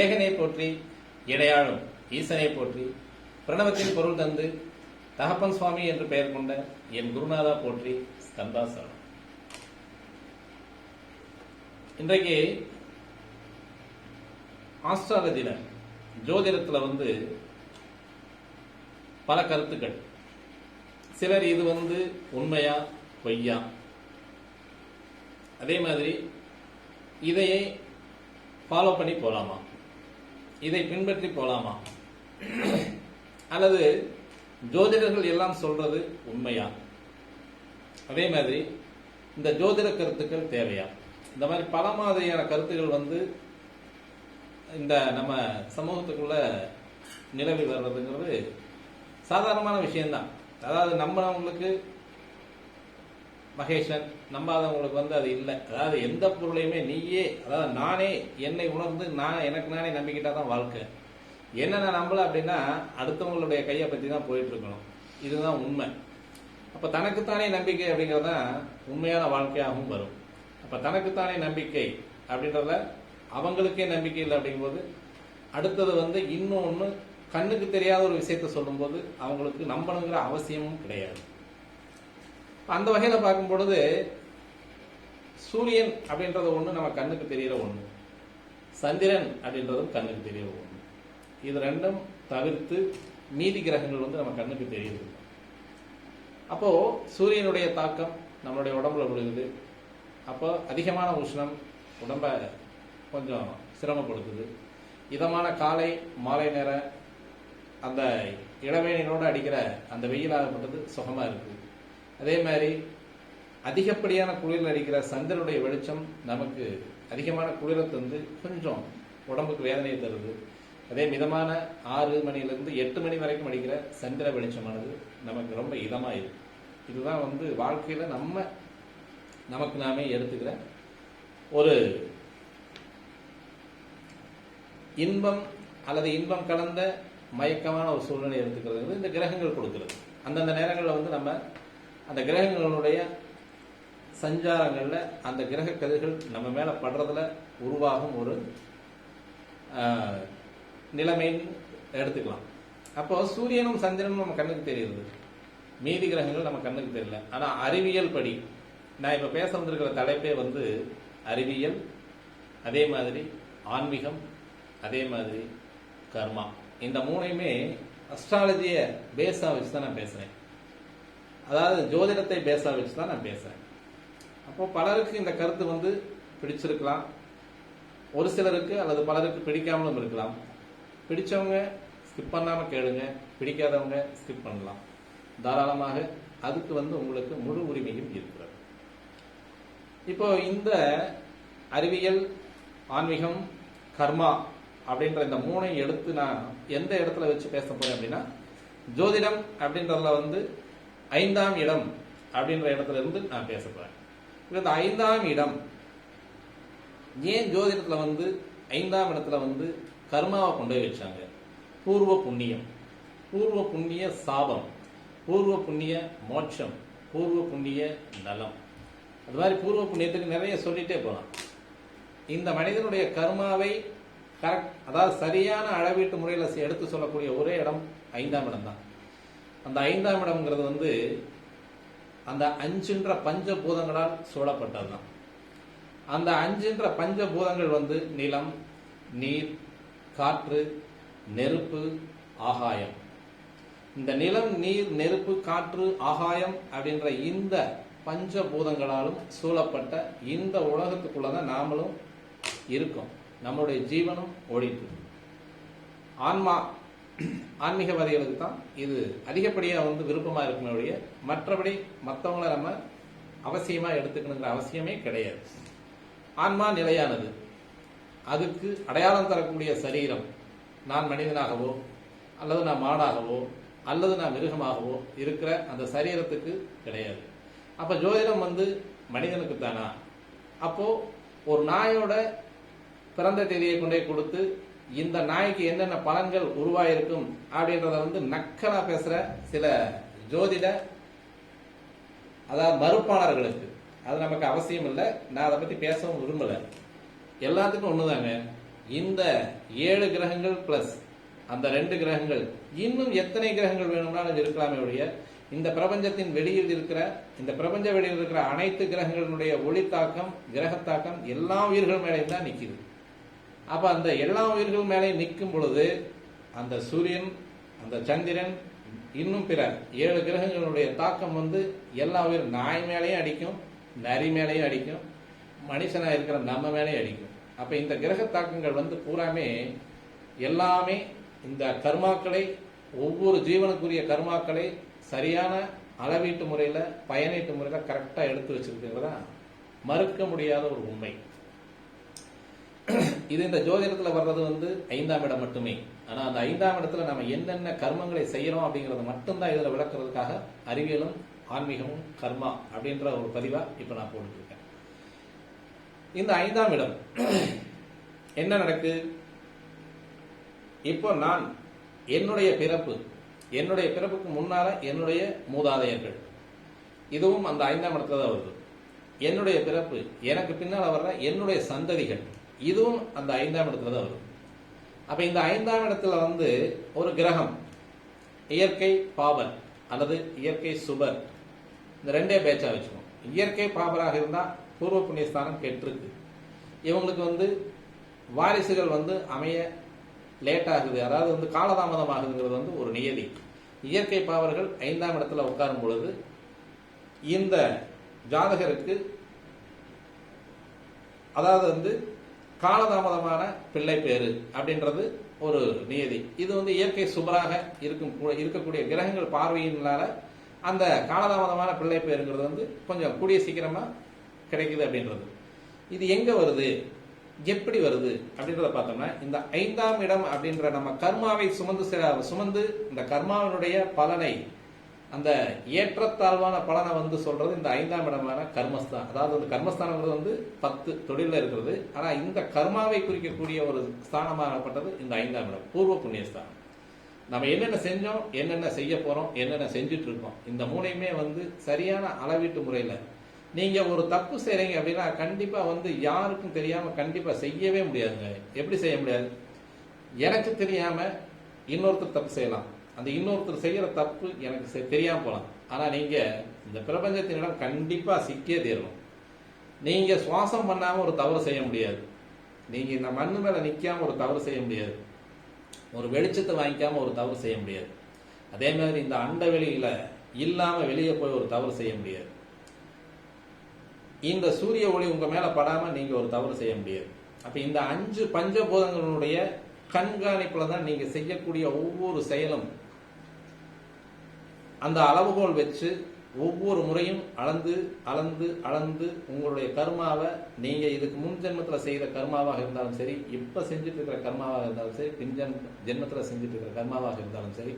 ஏகனை போற்றி இடையாளும் ஈசனை போற்றி பிரணவத்தின் பொருள் தந்து தகப்பன் சுவாமி என்று பெயர் கொண்ட என் குருநாதா போற்றி ஸ்கந்தா சரணம். இன்றைக்கு ஆஸ்ட்ராலஜில ஜோதிடத்துல பல கருத்துக்கள். சிலர் இது உண்மையா பொய்யா, அதே மாதிரி இதையே ஃபாலோ பண்ணி போலாமா, இதை பின்பற்றி போலாமா, அல்லது ஜோதிடர்கள் எல்லாம் சொல்றது உண்மையா, அதே மாதிரி இந்த ஜோதிட கருத்துக்கள் தேவையா, இந்த மாதிரி பல மாதிரியான கருத்துக்கள் இந்த நம்ம சமூகத்துக்குள்ள நிலவி வர்றதுங்கிறது சாதாரணமான விஷயம்தான். அதாவது நம்பினவங்களுக்கு மகேஷன், நம்பாதவங்களுக்கு அது இல்லை. அதாவது எந்த பொருளையுமே நீயே, அதாவது நானே என்னை உணர்ந்து எனக்கு நானே நம்பிக்கிட்டாதான் வாழ்க்கை. என்ன நான் நம்பல அப்படின்னா அடுத்தவங்களுடைய கையை பத்தி தான் போயிட்டு இருக்கணும். இதுதான் உண்மை. அப்ப தனக்குத்தானே நம்பிக்கை அப்படிங்கறதான் உண்மையான வாழ்க்கையாகவும் வரும். அப்ப தனக்குத்தானே நம்பிக்கை அப்படின்றத அவங்களுக்கே நம்பிக்கை இல்லை அப்படிங்கும்போது அடுத்தது இன்னொன்னு கண்ணுக்கு தெரியாத ஒரு விஷயத்த சொல்லும் போது அவங்களுக்கு நம்பணுங்கிற அவசியமும் கிடையாது. அந்த வகையில பார்க்கும் பொழுது சூரியன் அப்படின்றது ஒண்ணு நம்ம கண்ணுக்கு தெரியற ஒண்ணு, சந்திரன் அப்படின்றதும் கண்ணுக்கு தெரியற ஒண்ணு. இது ரெண்டும் தவிர்த்து மீதி கிரகங்கள் நம்ம கண்ணுக்கு தெரியுது. அப்போ சூரியனுடைய தாக்கம் நம்மளுடைய உடம்புல விழுகுது. அப்போ அதிகமான உஷ்ணம் உடம்ப கொஞ்சம் சிரமப்படுத்துது. இதமான காலை மாலை நேர அந்த இளவேனினோடு அடிக்கிற அந்த வெயிலாகப்பட்டது சுகமா இருக்கு. அதே மாதிரி அதிகப்படியான குளிரில் அடிக்கிற சந்திரனுடைய வெளிச்சம் நமக்கு அதிகமான குளிரை தந்து கொஞ்சம் உடம்புக்கு வேதனையை தருது. அதே மிதமான 6 மணிலிருந்து 8 மணி வரைக்கும் அடிக்கிற சந்திர வெளிச்சமானது நமக்கு ரொம்ப இதமா இருக்கு. இதுதான் வாழ்க்கையில நமக்கு நாமே எடுத்துக்கிற ஒரு இன்பம் அல்லது இன்பம் கலந்த மயக்கமான ஒரு சூழ்நிலை எடுத்துக்கிறது இந்த கிரகங்கள் கொடுக்கிறது. அந்தந்த நேரங்களில் நம்ம அந்த கிரகங்களுடைய சஞ்சாரங்கள்ல அந்த கிரக கதிர்கள் நம்ம மேல படுறதுல உருவாகும் ஒரு நிலைமைன்னு எடுத்துக்கலாம். அப்போ சூரியனும் சந்திரனும் நம்ம கண்ணுக்கு தெரியுது, மீதி கிரகங்கள் நம்ம கண்ணுக்கு தெரியல. ஆனா அறிவியல் படி நான் இப்ப பேச வந்திருக்கிற தலைப்பே அறிவியல், அதே மாதிரி ஆன்மீகம், அதே மாதிரி கர்மா. இந்த மூணையுமே அஸ்ட்ராலஜிய பேஸா வச்சு தான் நான் பேசுறேன். அதாவது ஜோதிடத்தை பேஸா வச்சு தான் நான் பேசுறேன். அப்போ பலருக்கு இந்த கருத்து பிடிச்சிருக்கலாம், ஒரு சிலருக்கு அல்லது பலருக்கு பிடிக்காமலும் இருக்கலாம். பிடிச்சவங்க ஸ்கிப் பண்ணாம கேளுங்க, பிடிக்காதவங்க ஸ்கிப் பண்ணலாம். தாராளமாக அதுக்கு உங்களுக்கு முழு உரிமையும் இருக்கிறது. இப்போ இந்த அறிவியல், ஆன்மீகம், கர்மா அப்படின்ற இந்த மூணையும் எடுத்து நான் எந்த இடத்துல வச்சு பேச போறேன் அப்படின்னா ஜோதிடம் அப்படின்றதுல 5ஆம் இடம் அப்படின்ற இடத்துல இருந்து நான் பேச போறேன். இந்த 5ஆம் இடம் ஏன் ஜோதிடத்துல 5ஆம் இடத்துல கர்மாவை கொண்டு போய் வச்சாங்க? பூர்வ புண்ணியம், பூர்வ புண்ணிய சாபம், பூர்வ புண்ணிய மோட்சம், பூர்வ புண்ணிய நலம். அது மாதிரி பூர்வ புண்ணியத்துக்கு நிறைய சொல்லிட்டே போலாம். இந்த மனிதனுடைய கர்மாவை கரெக்ட், அதாவது சரியான அளவீட்டு முறையில் எடுத்து சொல்லக்கூடிய ஒரே இடம் 5ஆம் இடம் தான். அந்த 5ஆம் இடம்ங்கிறது அந்த 5 பஞ்சபூதங்களால் சூழப்பட்டதுதான். அந்த 5 பஞ்சபூதங்கள் நிலம், நீர், காற்று, நெருப்பு, ஆகாயம். இந்த நிலம், நீர், நெருப்பு, காற்று, ஆகாயம் அப்படின்ற இந்த பஞ்சபூதங்களாலும் சூழப்பட்ட இந்த உலகத்துக்குள்ளதான் நாமளும் இருக்கோம். நம்மளுடைய ஜீவனும் ஓடிட்டு. ஆன்மா, ஆன்மீகவாதிகளுக்கு தான் இது அதிகப்படியா விருப்பமா இருக்குமே, மற்றபடி மற்றவங்களை நம்ம அவசியமா எடுத்துக்கணுங்கிற அவசியமே கிடையாது. ஆன்மா நிலையானது. அதுக்கு அடையாளம் தரக்கூடிய சரீரம் நான் மனிதனாகவோ அல்லது நான் மாடாகவோ அல்லது நான் மிருகமாகவோ இருக்கிற அந்த சரீரத்துக்கு கிடையாது. அப்ப ஜோதிடம் மனிதனுக்கு தானா? அப்போ ஒரு நாயோட பிறந்த தேதியை கொண்டே கொடுத்து இந்த நாய்க்கு என்னென்ன பலன்கள் உருவாயிருக்கும் அப்படின்றத நக்கலா பேசுற சில ஜோதிட அதாவது மறுப்பாளர்களுக்கு அது நமக்கு அவசியம் இல்லை. நான் அதை பத்தி பேசவும் விரும்பல. எல்லாத்துக்கும் ஒண்ணுதாங்க, இந்த 7 கிரகங்கள் பிளஸ் அந்த 2 கிரகங்கள், இன்னும் எத்தனை கிரகங்கள் வேணும்னாலும் இருக்கலாமே ஒழிய, இந்த பிரபஞ்சத்தின் வெளியில் இருக்கிற, இந்த பிரபஞ்ச வெளியில் இருக்கிற அனைத்து கிரகங்களுடைய ஒளி தாக்கம், கிரகத்தாக்கம் எல்லா உயிர்கள் மேலேயும் தான் நிற்கிது. அப்ப அந்த எல்லா உயிர்கள் மேலே நிற்கும் பொழுது அந்த சூரியன், அந்த சந்திரன், இன்னும் பிற 7 கிரகங்களுடைய தாக்கம் எல்லா உயிர், நாய் மேலேயும் அடிக்கும், நரி மேலேயும் அடிக்கும், மனுஷனா இருக்கிற நம்ம மேலேயும் அடிக்கும். அப்ப இந்த கிரக தாக்கங்கள் பூராமே எல்லாமே இந்த கர்மாக்களை, ஒவ்வொரு ஜீவனுக்குரிய கர்மாக்களை சரியான அளவீட்டு முறையில, பயனீட்டு முறையில கரெக்டா எடுத்து வச்சிருக்கிறதா மறுக்க முடியாத ஒரு உண்மை. இது இந்த ஜோதிடத்துல வர்றது 5ஆம் இடம் மட்டுமே. ஆனா அந்த 5ஆம் இடத்துல நம்ம என்னென்ன கர்மங்களை செய்யறோம் அப்படிங்கறத மட்டும்தான் இதுல விளக்குறதுக்காக அறிவியலும் ஆன்மீகமும் கர்மா அப்படின்ற ஒரு பதிவா இப்ப நான் போட்டுருக்கேன். இந்த 5ஆம் இடம் என்ன நடக்கு? இப்போ நான் என்னுடைய பிறப்புக்கு முன்னால என்னுடைய மூதாதையர்கள், இதுவும் அந்த 5ஆம் இடத்துல தான் வருது. என்னுடைய பிறப்பு, எனக்கு பின்னால் வர்ற என்னுடைய சந்ததிகள், இதுவும் அந்த 5ஆம் இடத்துல தான் வருது. அப்ப இந்த 5ஆம் இடத்துல ஒரு கிரகம், இயற்கை பாபர் அல்லது இயற்கை சுபர், இந்த 2 பேச்சா வச்சுக்கோம். இயற்கை பாபராக இருந்தா பூர்வ புண்ணியஸ்தானம் கெட்டிருக்கு, இவங்களுக்கு வாரிசுகள் அமைய லேட் ஆகுது, அதாவது காலதாமதம் ஆகுதுங்கிறது ஒரு நியதி. இயற்கை பாவர்கள் 5ஆம் இடத்துல உட்காரும் பொழுது இந்த ஜாதகருக்கு அதாவது காலதாமதமான பிள்ளை பேரு அப்படின்றது ஒரு நியதி. இது இயற்கை சுபராக இருக்கக்கூடிய கிரகங்கள் பார்வையினால அந்த காலதாமதமான பிள்ளை பேருங்கிறது கொஞ்சம் கூடிய சீக்கிரமா கிடைக்குது அப்படின்றது. இது எங்க வருது, எப்படி வருது அப்படின்றத பார்த்தோம்னா, இந்த 5ஆம் இடம் அப்படின்ற நம்ம கர்மாவை சுமந்து இந்த கர்மாவினுடைய பலனை, அந்த ஏற்றத்தாழ்வான பலனை சொல்றது இந்த 5ஆம் இடமான கர்மஸ்தான். அதாவது அந்த கர்மஸ்தானங்கிறது 10 தொழில இருக்கிறது. ஆனா இந்த கர்மாவை குறிக்கக்கூடிய ஒரு ஸ்தானமாகப்பட்டது இந்த 5ஆம் இடம், பூர்வ புண்ணியஸ்தானம். நம்ம என்னென்ன செஞ்சோம், என்னென்ன செய்ய போறோம், என்னென்ன செஞ்சுட்டு இருக்கோம், இந்த மூணையுமே சரியான அளவீட்டு முறையில நீங்க ஒரு தப்பு செய்றீங்க அப்படின்னா கண்டிப்பா யாருக்கும் தெரியாம கண்டிப்பா செய்யவே முடியாதுங்க. எப்படி செய்ய முடியாது? எனக்கு தெரியாம இன்னொருத்தர் தப்பு செய்யலாம், அந்த இன்னொருத்தர் செய்யற தப்பு எனக்கு தெரியாம போலாம். ஆனா நீங்க இந்த பிரபஞ்சத்தினிடம் கண்டிப்பா சிக்கியே தீரணும். நீங்க சுவாசம் பண்ணாம ஒரு தவறு செய்ய முடியாது, நீங்க இந்த மண்ணு மேல நிக்காம ஒரு தவறு செய்ய முடியாது, ஒரு வெளிச்சத்தை வாங்கிக்காம ஒரு தவறு செய்ய முடியாது. அதே மாதிரி இந்த அண்ட வெளியில இல்லாம வெளியே போய் ஒரு தவறு செய்ய முடியாது. இந்த சூரிய ஒளி உங்க மேல படாம நீங்க ஒரு தவறு செய்ய முடியாது. அப்ப இந்த 5 பஞ்சபூதங்களுடைய கண்காணிப்புல தான் நீங்க செய்யக்கூடிய ஒவ்வொரு செயலும் அந்த அளவுகோல் வச்சு ஒவ்வொரு முறையும் அளந்து அளந்து அளந்து உங்களுடைய கர்மாவை, நீங்க இதுக்கு முன் ஜென்மத்துல செய்த கர்மாவாக இருந்தாலும் சரி, இப்ப செஞ்சுட்டு இருக்கிற கர்மாவாக இருந்தாலும் சரி, பின் ஜென்மத்துல செஞ்சுட்டு இருக்கிற கர்மாவாக இருந்தாலும் சரி,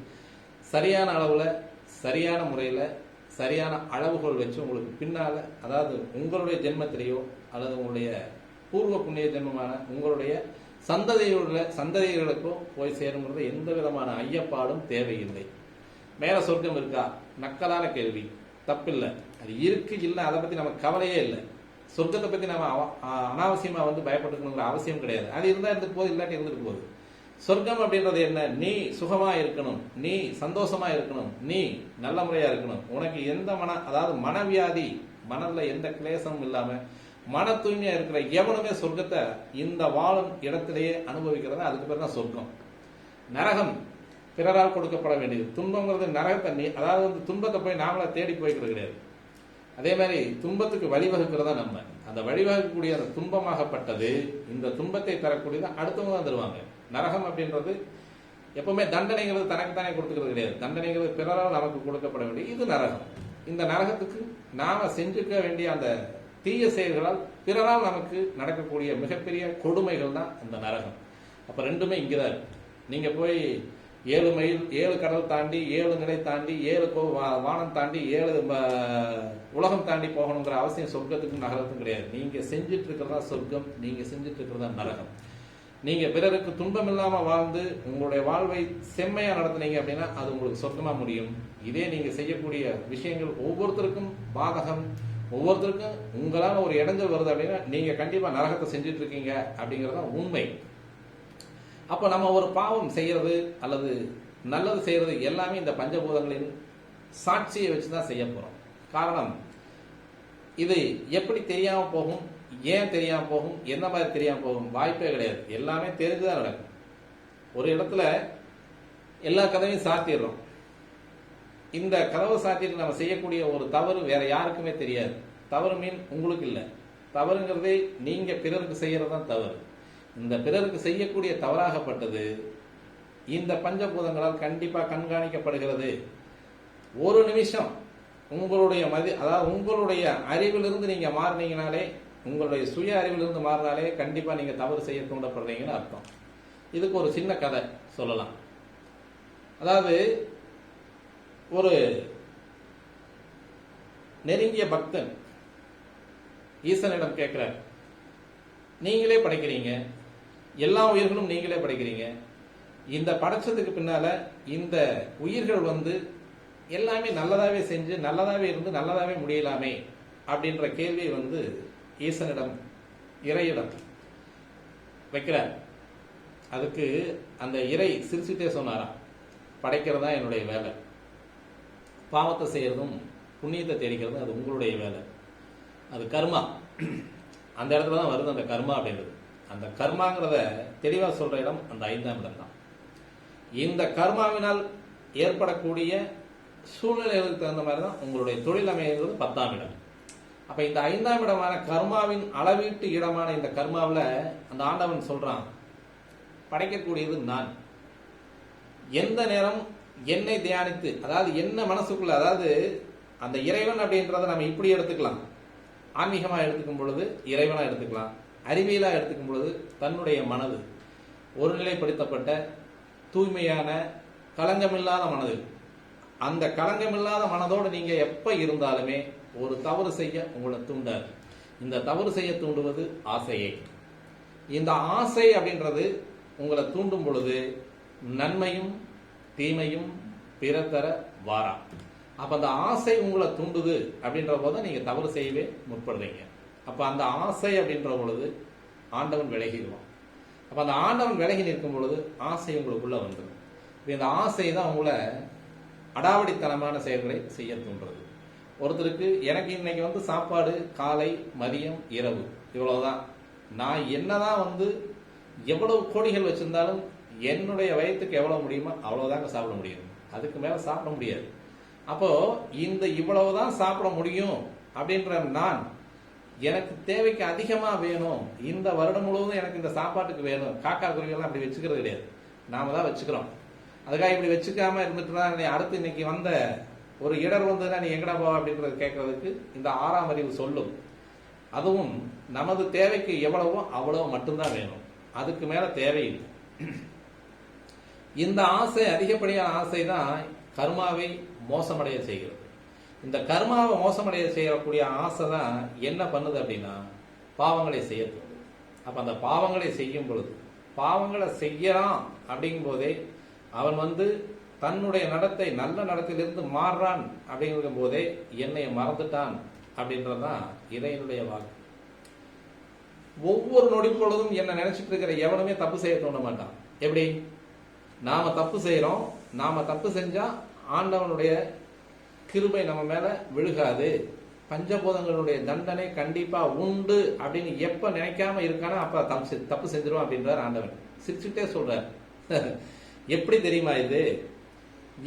சரியான அளவுல சரியான முறையில சரியான அளவுகோல் வச்சு உங்களுக்கு பின்னால, அதாவது உங்களுடைய ஜென்மத்திலேயோ அல்லது உங்களுடைய பூர்வ புண்ணிய ஜென்மமான உங்களுடைய சந்ததிகளுக்கோ போய் சேருங்கிறது எந்த விதமான ஐயப்பாடும் தேவையில்லை. மேல சொர்க்கம் இருக்கா? நக்கலான கேள்வி, தப்பில்லை. அது இருக்கு இல்லை, அதை பத்தி நமக்கு கவலையே இல்லை. சொர்க்கத்தை பத்தி நம்ம அனாவசியமா பயப்பட்டுக்கணுங்கிற அவசியம் கிடையாது. அது இருந்தா இருந்துட்டு போகுது, இல்லாட்டி இருந்துட்டு போகுது. சொர்க்கம் அப்படின்றது என்ன? நீ சுகமா இருக்கணும், நீ சந்தோஷமா இருக்கணும், நீ நல்ல முறையா இருக்கணும், உனக்கு எந்த அதாவது மனவியாதி, மனதுல எந்த கிளேசமும் இல்லாம மன தூய்மையா இருக்கிற எவனுமே சொர்க்கத்தை இந்த வாழும் இடத்திலேயே அனுபவிக்கிறத அதுக்கு பேர் தான் சொர்க்கம். நரகம் பிறரால் கொடுக்கப்பட வேண்டியது. துன்பங்கிறது நரகத்தை, அதாவது துன்பத்தை போய் நாமளா தேடி போய்க்கிறது கிடையாது. அதே மாதிரி துன்பத்துக்கு வழிவகுக்கிறதா நம்ம. அந்த வழிவகுக்கக்கூடிய அந்த துன்பமாகப்பட்டது, இந்த துன்பத்தை தரக்கூடியது அடுத்தவங்க தான் தருவாங்க. நரகம் அப்படின்றது எப்பவுமே தண்டனைங்கிறது தனக்குத்தானே கொடுத்துக்கிறது கிடையாது. தண்டனைங்கிறது பிறரால் நமக்கு கொடுக்கப்பட வேண்டிய இது நரகம். இந்த நரகத்துக்கு நாம செஞ்சுக்க வேண்டிய அந்த தீய செயல்களால் பிறரால் நமக்கு நடக்கக்கூடிய மிகப்பெரிய கொடுமைகள் தான் இந்த நரகம். அப்ப ரெண்டுமே இங்கதான் இருக்கு. நீங்க போய் 7 மைல் 7 கடல் தாண்டி 7 நிலை தாண்டி 7 வானம் தாண்டி 7 உலகம் தாண்டி போகணுங்கிற அவசியம் சொர்க்கத்துக்கும் நரகத்துக்கும் கிடையாது. நீங்க செஞ்சுட்டு இருக்கிறதா சொர்க்கம், நீங்க செஞ்சுட்டு இருக்கிறதா நரகம். நீங்க பிறருக்கு துன்பம் இல்லாம வாழ்ந்து உங்களுடைய வாழ்வை செம்மையா நடத்துனீங்க அப்படின்னா அது உங்களுக்கு சொர்க்கமா முடியும். இதே நீங்க செய்யக்கூடிய விஷயங்கள் ஒவ்வொருத்தருக்கும் பாதகம், ஒவ்வொருத்தருக்கும் உங்களால ஒரு இடைஞ்சல் வருது அப்படின்னா நீங்க கண்டிப்பா நரகத்தை செஞ்சுட்டு இருக்கீங்க அப்படிங்கறத உண்மை. அப்போ நம்ம ஒரு பாவம் செய்யறது அல்லது நல்லது செய்யறது எல்லாமே இந்த பஞ்சபூதங்களின் சாட்சியை வச்சுதான் செய்ய போறோம். காரணம், இது எப்படி தெரியாம போகும், ஏன் தெரியாம போகும், என்ன மாதிரி தெரியாம போகும், வாய்ப்பே கிடையாது. எல்லாமே தெரிஞ்சுதான் நடக்கும். ஒரு இடத்துல எல்லா கதவையும் சாத்திடுறோம். இந்த கதவை சாத்திட்டு நம்ம செய்யக்கூடிய ஒரு தவறு வேற யாருக்குமே தெரியாது. தவறு மீன் உங்களுக்கு இல்லை, தவறுங்கிறதே நீங்க பிறருக்கு செய்யறதுதான் தவறு. இந்த பிறருக்கு செய்யக்கூடிய தவறாகப்பட்டது இந்த பஞ்சபூதங்களால் கண்டிப்பா கண்காணிக்கப்படுகிறது. ஒரு நிமிஷம் உங்களுடைய அதாவது உங்களுடைய அறிவிலிருந்து நீங்க மாறினீங்கனாலே, உங்களுடைய சுய அறிவிலிருந்து மாறினாலே கண்டிப்பா நீங்க தவறு செய்ய தூண்டப்படுறீங்கன்னு அர்த்தம். இதுக்கு ஒரு சின்ன கதை சொல்லலாம். அதாவது ஒரு நெருங்கிய பக்தன் ஈசனிடம் கேட்கிறார், நீங்களே படைக்கிறீங்க, எல்லா உயிர்களும் நீங்களே படைக்கிறீங்க, இந்த படைச்சதுக்கு பின்னால இந்த உயிர்கள் எல்லாமே நல்லதாவே செஞ்சு நல்லதாவே இருந்து நல்லதாவே முடியலாமே அப்படின்ற கேள்வி ஈசனிடம் இறையிடம் வைக்கிறார். அதுக்கு அந்த இறை சிரிச்சுட்டே சொன்னாராம், படைக்கிறதா என்னுடைய வேலை, பாவத்தை செய்யறதும் புண்ணியத்தை தேடிக்கிறதும் அது உங்களுடைய வேலை, அது கர்மா. அந்த இடத்துல தான் வருது அந்த கர்மா அப்படின்றது. அந்த கர்மாங்கிறத தெளிவா சொல்ற இடம் அந்த 5ஆம் இடம் தான். இந்த கர்மாவினால் ஏற்படக்கூடிய சூழ்நிலைகளுக்கு தகுந்த மாதிரி தான் உங்களுடைய தொழில் அமைகிறது 10ஆம் இடம். அப்ப இந்த 5ஆம் இடமான கர்மாவின் அளவீட்டு இடமான இந்த கர்மாவில் அந்த ஆண்டவன் சொல்றான், படைக்கக்கூடியது நான். எந்த நேரம் என்னை தியானித்து, அதாவது என்ன மனசுக்குள்ள, அதாவது அந்த இறைவன் அப்படின்றத நம்ம இப்படி எடுத்துக்கலாம், ஆன்மீகமா எடுத்துக்கும் பொழுது இறைவனா எடுத்துக்கலாம், அறிவியலா எடுத்துக்கும் பொழுது தன்னுடைய மனது ஒருநிலைப்படுத்தப்பட்ட தூய்மையான களங்கமில்லாத மனது. அந்த களங்கமில்லாத மனதோடு நீங்க எப்ப இருந்தாலுமே ஒரு தவறு செய்ய உங்களை தூண்டாது. இந்த தவறு செய்ய தூண்டுவது ஆசையை. இந்த ஆசை அப்படின்றது உங்களை தூண்டும் பொழுது நன்மையும் தீமையும் பிறத்தர வாரா. அப்ப அந்த ஆசை உங்களை தூண்டுது அப்படின்ற போது நீங்க தவறு செய்யவே முற்படுறீங்க. அப்ப அந்த ஆசை அப்படின்ற பொழுது ஆண்டவன் விலகிடுவான். அப்ப அந்த ஆண்டவன் விலகி நிற்கும் பொழுது ஆசை உங்களுக்குள்ள வந்துடும். இந்த ஆசை தான் உங்களை அடாவடித்தனமான செயல்களை செய்ய தூண்டுறது. ஒருத்தருக்கு எனக்கு இன்னைக்கு சாப்பாடு காலை மதியம் இரவு இவ்வளவுதான், நான் என்னதான் எவ்வளவு கோடிகள் வச்சிருந்தாலும் என்னுடைய வயத்துக்கு எவ்வளவு முடியுமோ அவ்வளவுதாங்க சாப்பிட முடியும், அதுக்கு மேல சாப்பிட முடியாது. அப்போ இந்த இவ்வளவுதான் சாப்பிட முடியும் அப்படின்ற நான், எனக்கு தேவைக்கு அதிகமா வேணும், இந்த வருடம் முழுவதும் எனக்கு இந்த சாப்பாட்டுக்கு வேணும். காக்கா குருவியெல்லாம் அப்படி வச்சுக்கிறது கிடையாது, நாம தான் வச்சுக்கிறோம். அதுக்காக இப்படி வச்சுக்காம இருந்துட்டுனா நீ அடுத்து இன்னைக்கு வந்த ஒரு இடர் வந்ததுன்னா நீ எங்கடா போவ அப்படின்றது கேட்கறதுக்கு இந்த 6ஆம் அறிவு சொல்லும். அதுவும் நமது தேவைக்கு எவ்வளவோ அவ்வளவு மட்டும்தான் வேணும், அதுக்கு மேல தேவையில்லை. இந்த ஆசை, அதிகப்படியான ஆசை தான் கர்மாவை மோசமடைய செய்கிறது. இந்த கர்மாவை மோசமடைய செய்யக்கூடிய ஆசை தான் என்ன பண்ணுது அப்படின்னா பாவங்களை செய்ய தோணுது. அப்ப அந்த பாவங்களை செய்யும் பொழுது, பாவங்களை செய்யறான் அப்படிங்கும் போதே அவன் தன்னுடைய நடத்தை நல்ல நடத்தையிலிருந்து மாறுறான் அப்படிங்கும் போதே என்னை மறந்துட்டான் அப்படின்றதான் இறைவனுடைய வாக்கு. ஒவ்வொரு நொடி பொழுதும் என்ன நினைச்சிட்டு இருக்கிற எவனுமே தப்பு செய்ய தோண மாட்டான். எப்படி? நாம தப்பு செய்யறோம், நாம தப்பு செஞ்சா ஆண்டவனுடைய கிருபை நம்ம மேல விழுகாது, பஞ்சபூதங்களுடைய தண்டனை கண்டிப்பா உண்டு அப்படின்னு எப்ப நினைக்காம இருக்கானோ அப்ப தப்பு செஞ்சிரும் அப்படின்றார் ஆண்டவன். சிரிச்சுட்டே சொல்றார். எப்படி தெரியுமா இது?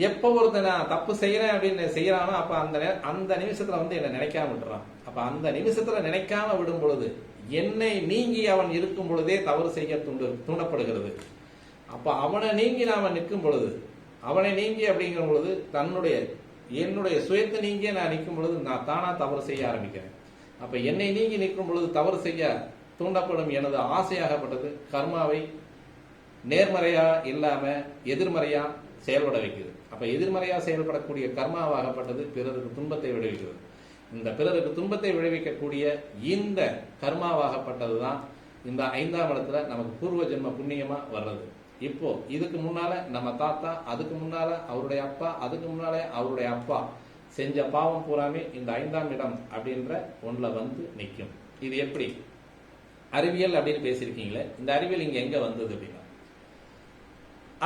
எப்ப ஒருத்தன் நான் தப்பு செய்யறேன் அப்படின்னு செய்யறானோ அப்ப அந்த நிமிஷத்துல என்ன நினைக்காம விட்டுறான். அப்ப அந்த நிமிஷத்துல நினைக்காம விடும் பொழுது என்னை நீங்கி அவன் இருக்கும் பொழுதே தவறு செய்ய தூண்டப்படுகிறது. அப்ப அவனை நீங்கி நாம நிற்கும் பொழுது, அவனை நீங்கி அப்படிங்கிற பொழுது என்னுடைய சுயத்தை நீங்கிய நான் நிற்கும் பொழுது நான் தானா தவறு செய்ய ஆரம்பிக்கிறேன். அப்ப என்னை நீங்கி நிற்கும் பொழுது தவறு செய்ய தூண்டப்படும் எனது ஆசையாகப்பட்டது கர்மாவை நேர்மறையா இல்லாம எதிர்மறையா செயல்பட வைக்குது. அப்ப எதிர்மறையா செயல்படக்கூடிய கர்மாவாகப்பட்டது பிறருக்கு துன்பத்தை விளைவிக்கிறது. இந்த பிறருக்கு துன்பத்தை விளைவிக்கக்கூடிய இந்த கர்மாவாகப்பட்டதுதான் இந்த 5ஆம் இடத்துல நமக்கு பூர்வ ஜென்ம புண்ணியமா வர்றது. இப்போ இதுக்கு முன்னால நம்ம தாத்தா, அதுக்கு முன்னால அவருடைய அப்பா, அதுக்கு முன்னாலே அவருடைய அப்பா செஞ்ச பாவம் பூராமே இந்த 5ஆம் இடம் அப்படின்ற ஒன்றுல நிற்கும். இது எப்படி அறிவியல் அப்படின்னு பேசியிருக்கீங்களே, இந்த அறிவியல் இங்க எங்க வந்தது அப்படின்னா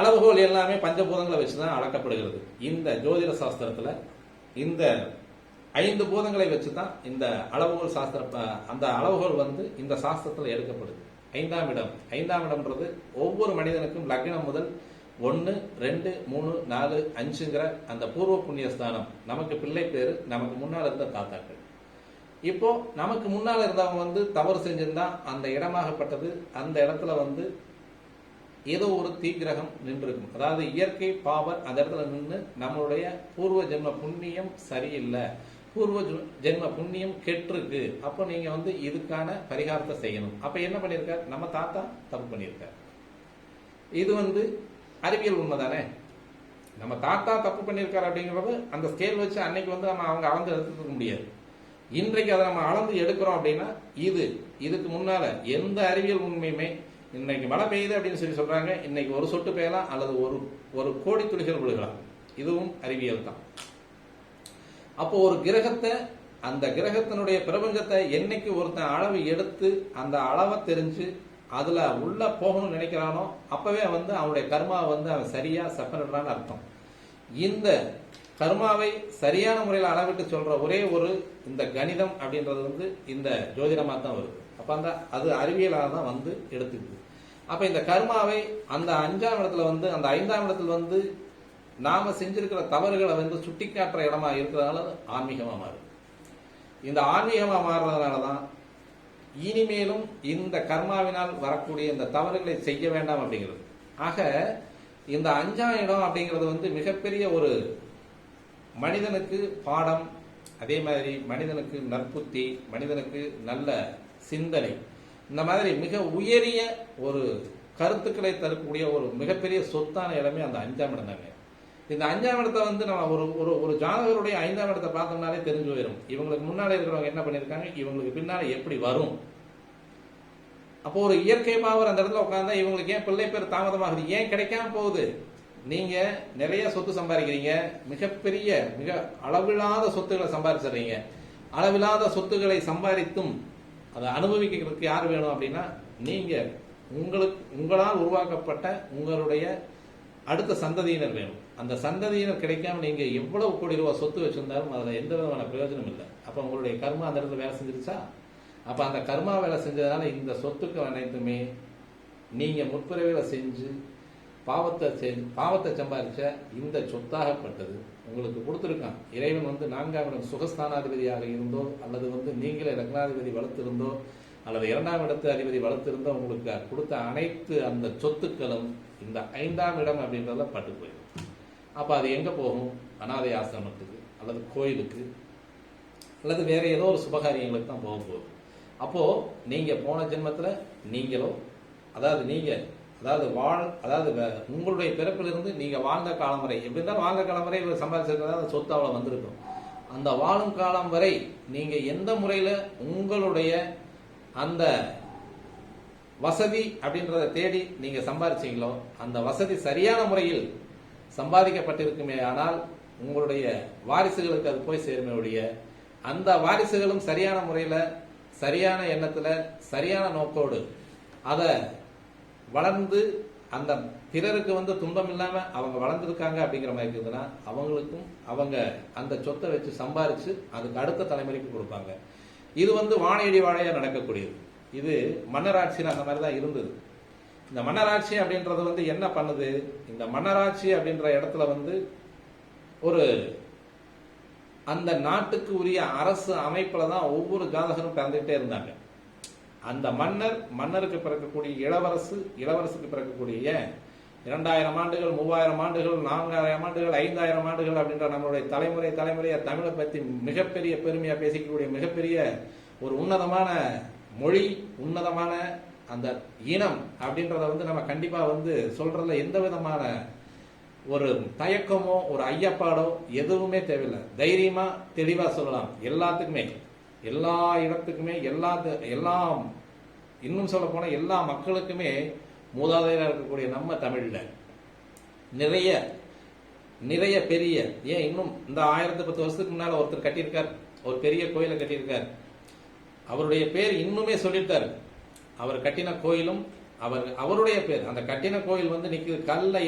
அளவுகோல் எல்லாமே பஞ்சபூதங்களை வச்சுதான் அளக்கப்படுகிறது. இந்த ஜோதிட சாஸ்திரத்துல இந்த 5 பூதங்களை வச்சுதான் இந்த அளவுகோல் சாஸ்திர அந்த அளவுகோல் வந்து இந்த சாஸ்திரத்துல எடுக்கப்படுது. 5ஆம் இடம், 5ஆம் இடம்ன்றது ஒவ்வொரு மனிதனுக்கும் லக்னம் முதல் 1, 2, 3, 4, 5ங்கிற அந்த பூர்வ புண்ணிய ஸ்தானம். நமக்கு பிள்ளை பேரு, நமக்கு முன்னால் இருந்த தாத்தாக்கள். இப்போ நமக்கு முன்னால் இருந்தவங்க வந்து தவறு செஞ்சிருந்தா அந்த இடமாகப்பட்டது, அந்த இடத்துல வந்து ஏதோ ஒரு தீக்கிரகம் நின்று இருக்கும். அதாவது இயற்கை பாவர் அந்த இடத்துல நின்று நம்மளுடைய பூர்வ ஜென்ம புண்ணியம் சரியில்லை, பூர்வ ஜென்ம புண்ணியம் கெட்டிருக்கு, அப்போ நீங்க வந்து இதுக்கான பரிகாரத்தை செய்யணும். அப்ப என்ன பண்ணிருக்கார்? நம்ம தாத்தா தப்பு பண்ணியிருக்கார். இது வந்து அறிவியல் உண்மைதானே. நம்ம தாத்தா தப்பு பண்ணியிருக்காரு அப்படிங்கிறது அந்த ஸ்கேல் வச்சு அன்னைக்கு வந்து நம்ம அவங்க அளந்து எடுத்துக்க முடியாது. இன்றைக்கு அதை நம்ம அளந்து எடுக்கிறோம் அப்படின்னா இதுக்கு முன்னால எந்த அறிவியல் உண்மையுமே, இன்னைக்கு மழை பெய்யுது அப்படின்னு சொல்றாங்க, இன்னைக்கு ஒரு சொட்டு பெய்யலாம் அல்லது ஒரு கோடி துளிகள் விழுகலாம், இதுவும் அறிவியல் தான். அப்போ ஒரு கிரகத்தை, அந்த கிரகத்தினுடைய பிரபஞ்சத்தை என்னைக்கு ஒருத்தன் அளவு எடுத்து அந்த அளவை தெரிஞ்சு அதுல உள்ள போகணும்னு நினைக்கிறானோ அப்பவே வந்து அவனுடைய கர்மாவை வந்து அவன் சரியா செப்பனிடுறான்னு அர்த்தம். இந்த கர்மாவை சரியான முறையில் அளவிட்டு சொல்ற ஒரே ஒரு இந்த கணிதம் அப்படின்றது வந்து இந்த ஜோதிடமா தான் வருது. அப்ப அது அறிவியலாக தான் வந்து எடுத்துக்குது. அப்ப இந்த கர்மாவை அந்த 5ஆம் இடத்துல வந்து, அந்த 5ஆம் இடத்துல வந்து நாம செஞ்சிருக்கிற தவறுகளை வந்து சுட்டி காட்டுற இடமா இருக்கிறதுனால ஆன்மீகமா மாறுது. இந்த ஆன்மீகமா மாறுறதுனாலதான் இனிமேலும் இந்த கர்மாவினால் வரக்கூடிய இந்த தவறுகளை செய்ய வேண்டாம் அப்படிங்கிறது. ஆக இந்த 5ஆம் இடம் அப்படிங்கிறது வந்து மிகப்பெரிய ஒரு மனிதனுக்கு பாடம், அதே மாதிரி மனிதனுக்கு நற்புத்தி, மனிதனுக்கு நல்ல சிந்தனை, இந்த மாதிரி மிக உயரிய ஒரு கருத்துக்களை தரக்கூடிய ஒரு மிகப்பெரிய சொத்தான இடமே அந்த 5ஆம் இடம் தாங்க. இந்த 5ஆம் இடத்தை வந்து நம்ம ஒரு ஜாதகருடைய 5ஆம் இடத்தை பார்த்தோம்னாலே தெரிஞ்சு போயிடும், இவங்களுக்கு முன்னாடி இருக்கிறவங்க என்ன பண்ணிருக்காங்க, இவங்களுக்கு பின்னால எப்படி வரும். அப்போ ஒரு இயற்கை பாவர் அந்த இடத்துல உட்கார்ந்தா இவங்களுக்கு ஏன் பிள்ளை பேர் தாமதமாகுது, ஏன் கிடைக்காம போகுது? நீங்க நிறைய சொத்து சம்பாதிக்கிறீங்க, மிக அளவில்லாத சொத்துக்களை சம்பாதிச்சிடுறீங்க. அளவில்லாத சொத்துக்களை சம்பாதித்தும் அதை அனுபவிக்கிறதுக்கு யார் வேணும் அப்படின்னா, நீங்க உங்களால் உருவாக்கப்பட்ட உங்களுடைய அடுத்த சந்ததியினர் வேணும். அந்த சந்ததியினர் கிடைக்காம நீங்க எவ்வளவு கோடி ரூபாய் சொத்து வச்சிருந்தாலும் அதுல எந்த விதமான பிரயோஜனம் இல்லை. அப்ப உங்களுடைய கர்மா அந்த இடத்துல வேலை செஞ்சிருச்சா? அப்ப அந்த கர்மா வேலை செஞ்சதுனால இந்த சொத்துக்கள் அனைத்துமே நீங்க முற்பிறவில செஞ்சு பாவத்தை சம்பாதிச்ச இந்த சொத்தாகப்பட்டது உங்களுக்கு கொடுத்துருக்கான். இறைவன் வந்து 4ஆம் இடம் சுகஸ்தானாதிபதியாக இருந்தோ, அல்லது வந்து நீங்களே லக்னாதிபதி வளர்த்திருந்தோ, அல்லது 2ஆம் இடத்து அதிபதி வளர்த்திருந்தோ உங்களுக்கு கொடுத்த அனைத்து அந்த சொத்துக்களும் இந்த 5ஆம் இடம் அப்படின்றத பட்டு போயிடும். அப்ப அது எங்க போகும்? அனாதை ஆசிரமத்துக்கு, அல்லது கோயிலுக்கு, அல்லது வேற ஏதோ ஒரு சுபகாரியங்களுக்கு தான் போக போகுது. அப்போ நீங்க போன ஜென்மத்துல நீங்களோ, அதாவது உங்களுடைய பிறப்பிலிருந்து நீங்க வாழ்ந்த காலம் வரை, எப்படி இருந்தாலும் வாழ்ந்த காலம் வரை சம்பாதிச்சிருக்கிறதா சொத்து அவ்வளவு வந்திருக்கும். அந்த வாழும் காலம் வரை நீங்க எந்த முறையில உங்களுடைய அந்த வசதி அப்படின்றத தேடி நீங்க சம்பாதிச்சீங்களோ, அந்த வசதி சரியான முறையில் சம்பாதிக்கப்பட்டிருக்குமே ஆனால் உங்களுடைய வாரிசுகளுக்கு அது போய் சேருமே ஒழிய, அந்த வாரிசுகளும் சரியான முறையில, சரியான எண்ணத்துல, சரியான நோக்கோடு அதை வளர்ந்து அந்த பிறருக்கு வந்து துன்பம் இல்லாம அவங்க வளர்ந்துருக்காங்க அப்படிங்கிற மாதிரி இருக்குதுன்னா, அவங்களுக்கும் அவங்க அந்த சொத்தை வச்சு சம்பாரிச்சு அதுக்கு அடுத்த தலைமுறைக்கு கொடுப்பாங்க. இது வந்து வாழையடி வாழையா நடக்கக்கூடியது. இது மன்னராட்சியில் அந்த மாதிரி தான் இருந்தது. இந்த மன்னராட்சி அப்படின்றது வந்து என்ன பண்ணுது? இந்த மன்னராட்சி அப்படின்ற இடத்துல வந்து ஒரு அந்த நாட்டுக்கு உரிய அரசு அமைப்புல தான் ஒவ்வொரு ஜாதகரும் பிறந்துகிட்டே இருந்தாங்க. அந்த மன்னருக்கு பிறக்கக்கூடிய இளவரசுக்கு பிறக்கக்கூடிய 2000 ஆண்டுகள், 3000 ஆண்டுகள், 4000 ஆண்டுகள், 5000 ஆண்டுகள் அப்படின்ற நம்மளுடைய தலைமுறையா தமிழை பத்தி மிகப்பெரிய பெருமையா பேசிக்கக்கூடிய மிகப்பெரிய ஒரு உன்னதமான மொழி, உன்னதமான அந்த இனம் அப்படின்றத வந்து நம்ம கண்டிப்பா வந்து சொல்றதுல எந்த விதமான ஒரு தயக்கமோ ஒரு ஐயப்பாடோ எதுவுமே தேவையில்லை. தைரியமா தெளிவா சொல்லலாம். எல்லாத்துக்குமே, எல்லா இடத்துக்குமே, எல்லாம் இன்னும் சொல்ல போனா எல்லா மக்களுக்குமே மூதாதையராக இருக்கக்கூடிய நம்ம தமிழ்ல நிறைய பெரிய, ஏன் இன்னும் இந்த 1010 வருஷத்துக்கு முன்னால ஒருத்தர் கட்டியிருக்கார், ஒரு பெரிய கோயிலை கட்டியிருக்கார். அவருடைய பேர் இன்னுமே சொல்லிட்டாரு. அவர் கட்டின கோயிலும் அவருடைய பேர். அந்த கட்டின கோயில் வந்து நிற்குது. கல்ல